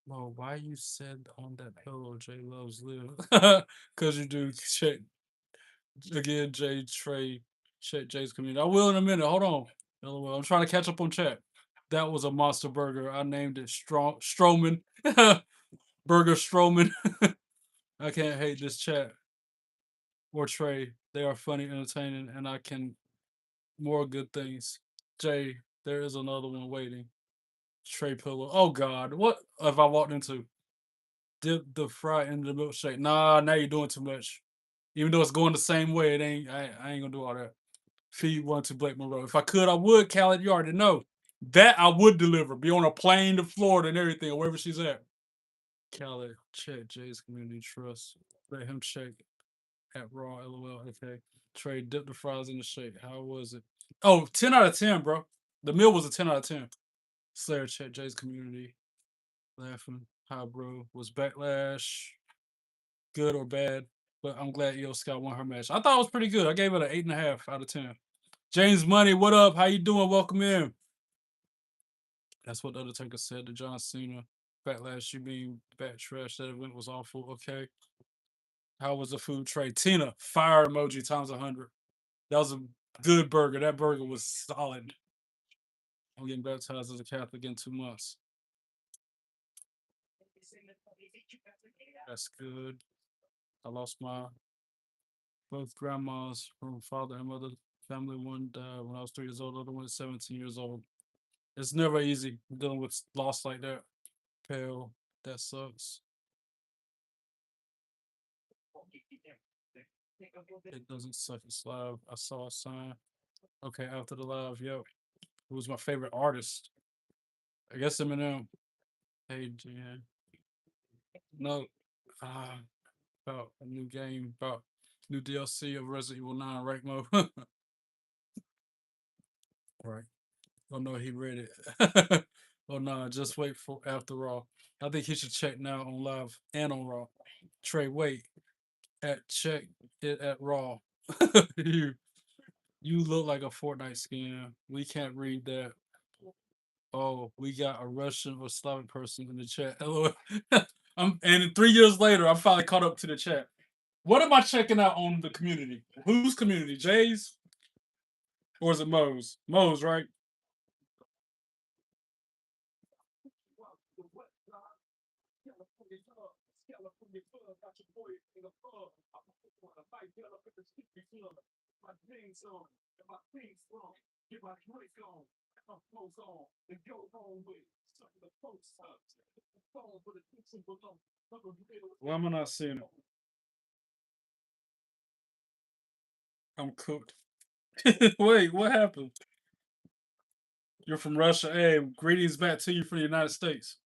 Mo, why you said on that pillow Jay loves live? Cause you do check again, Jay Trey, check Jay's community. I will in a minute. Hold on. LOL. I'm trying to catch up on chat. That was a monster burger. I named it Stroman. Burger Stroman. I can't hate this chat or Trey. They are funny, entertaining, and I can more good things. Jay, there is another one waiting. Trey pillow. Oh God, what have I walked into? Dip the fry in the milkshake. Nah, now you're doing too much. Even though it's going the same way, it ain't. I ain't gonna do all that. Feed one to Blake Monroe. If I could, I would. Khaled, you already know that I would deliver. Be on a plane to Florida and everything, or wherever she's at. Khaled, check Jay's community trust. Let him check at Raw. LOL. Okay. Trey, dip the fries in the shake. How was it? Oh, 10 out of 10, bro. The meal was a 10 out of 10. Slayer, check Jay's community. Laughing. Hi, bro. Was Backlash good or bad? But I'm glad Io Scott won her match. I thought it was pretty good. I gave it an 8.5 out of 10. James Money, what up? How you doing? Welcome in. That's what the Undertaker said to John Cena. Backlash, you mean bat trash? That event was awful. Okay. How was the food, Trey? Tina, fire emoji times 100. That was a good burger. That burger was solid. I'm getting baptized as a Catholic in 2 months. That's good. I lost my both grandmas from father and mother family. One died when I was 3 years old. The other one is 17 years old. It's never easy dealing with loss like that. Pale, that sucks. It doesn't suck. It's live. I saw a sign. Okay, after the live, yo, who was my favorite artist? I guess Eminem. Hey, Jan. No, about a new game, about new DLC of Resident Evil 9 rank mode. Right. Oh no, he read it. Oh no, just wait for after all. I think he should check now on live and on Raw. Trey, wait at check it at Raw. you you look like a Fortnite skin. We can't read that. Oh, we got a Russian or Slavic person in the chat. Hello. And 3 years later, I finally caught up to the chat. What am I checking out on the community? Whose community? Jay's? Or is it Mo's? Mo's, right? Why am I not seeing it? I'm cooked. Wait, what happened? You're from Russia. Hey, greetings back to you from the United States.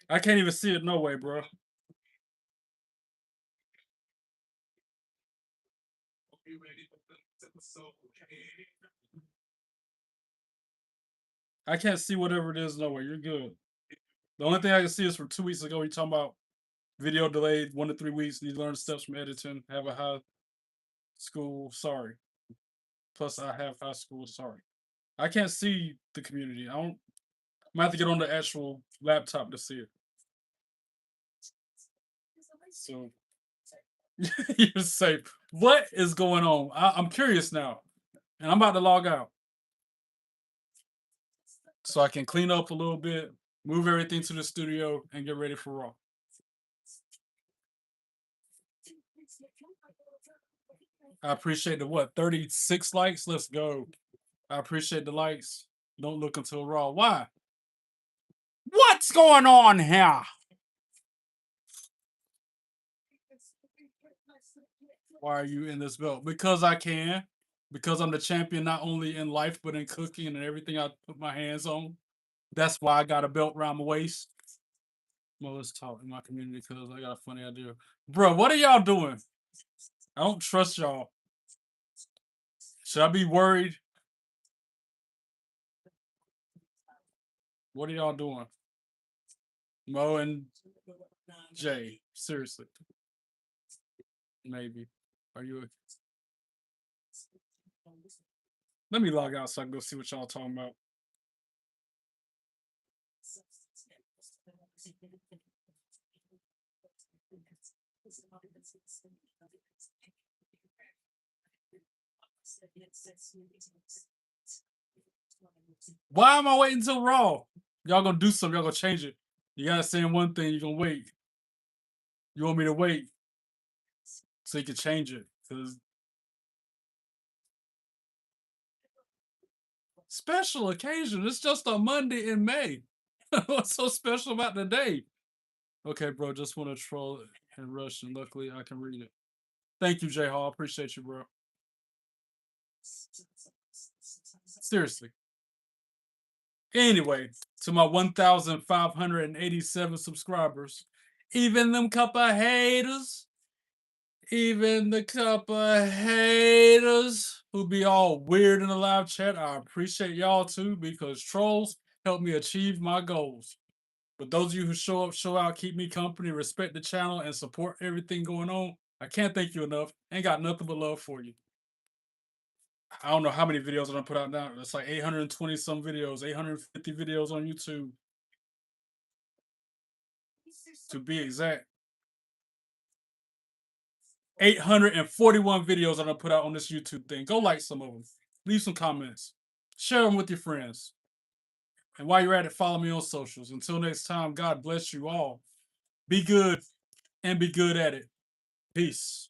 I can't even see it no way, bro. I can't see whatever it is no way. You're good. The only thing I can see is from 2 weeks ago. You're talking about video delayed 1 to 3 weeks. Need to learn steps from editing. Have a high school. Sorry. Plus, I have high school. Sorry. I can't see the community. I don't. I'm gonna have to get on the actual laptop to see it. So you're safe. What is going on? I'm curious now, and I'm about to log out so I can clean up a little bit, move everything to the studio, and get ready for Raw. I appreciate the what 36 likes. Let's go. I appreciate the likes. Don't look until Raw. Why? What's going on here? Why are you in this belt? Because I can. Because I'm the champion not only in life but in cooking and everything I put my hands on. That's why I got a belt around my waist. Well, let's talk in my community because I got a funny idea. Bro, what are y'all doing? I don't trust y'all. Should I be worried? What are y'all doing? Mo and Jay. Seriously. Maybe. Are you Let me log out so I can go see what y'all talking about. Why am I waiting until Raw? Y'all gonna do something, y'all gonna change it. You gotta say one thing, you're gonna wait. You want me to wait so you can change it. Cause special occasion. It's just a Monday in May. What's so special about the day? Okay, bro, just want to troll it in Russian. Luckily, I can read it. Thank you, J Hall. Appreciate you, bro. Seriously. Anyway, to my 1,587 subscribers, even them couple haters, Even the couple of haters who be all weird in the live chat, I appreciate y'all too because trolls help me achieve my goals. But those of you who show up, show out, keep me company, respect the channel, and support everything going on, I can't thank you enough. Ain't got nothing but love for you. I don't know how many videos I'm gonna put out now. It's like 820 some videos, 850 videos on YouTube to be exact. 841 videos I'm gonna put out on this YouTube thing. Go like some of them. Leave some comments. Share them with your friends. And while you're at it, follow me on socials. Until next time, God bless you all. Be good and be good at it. Peace.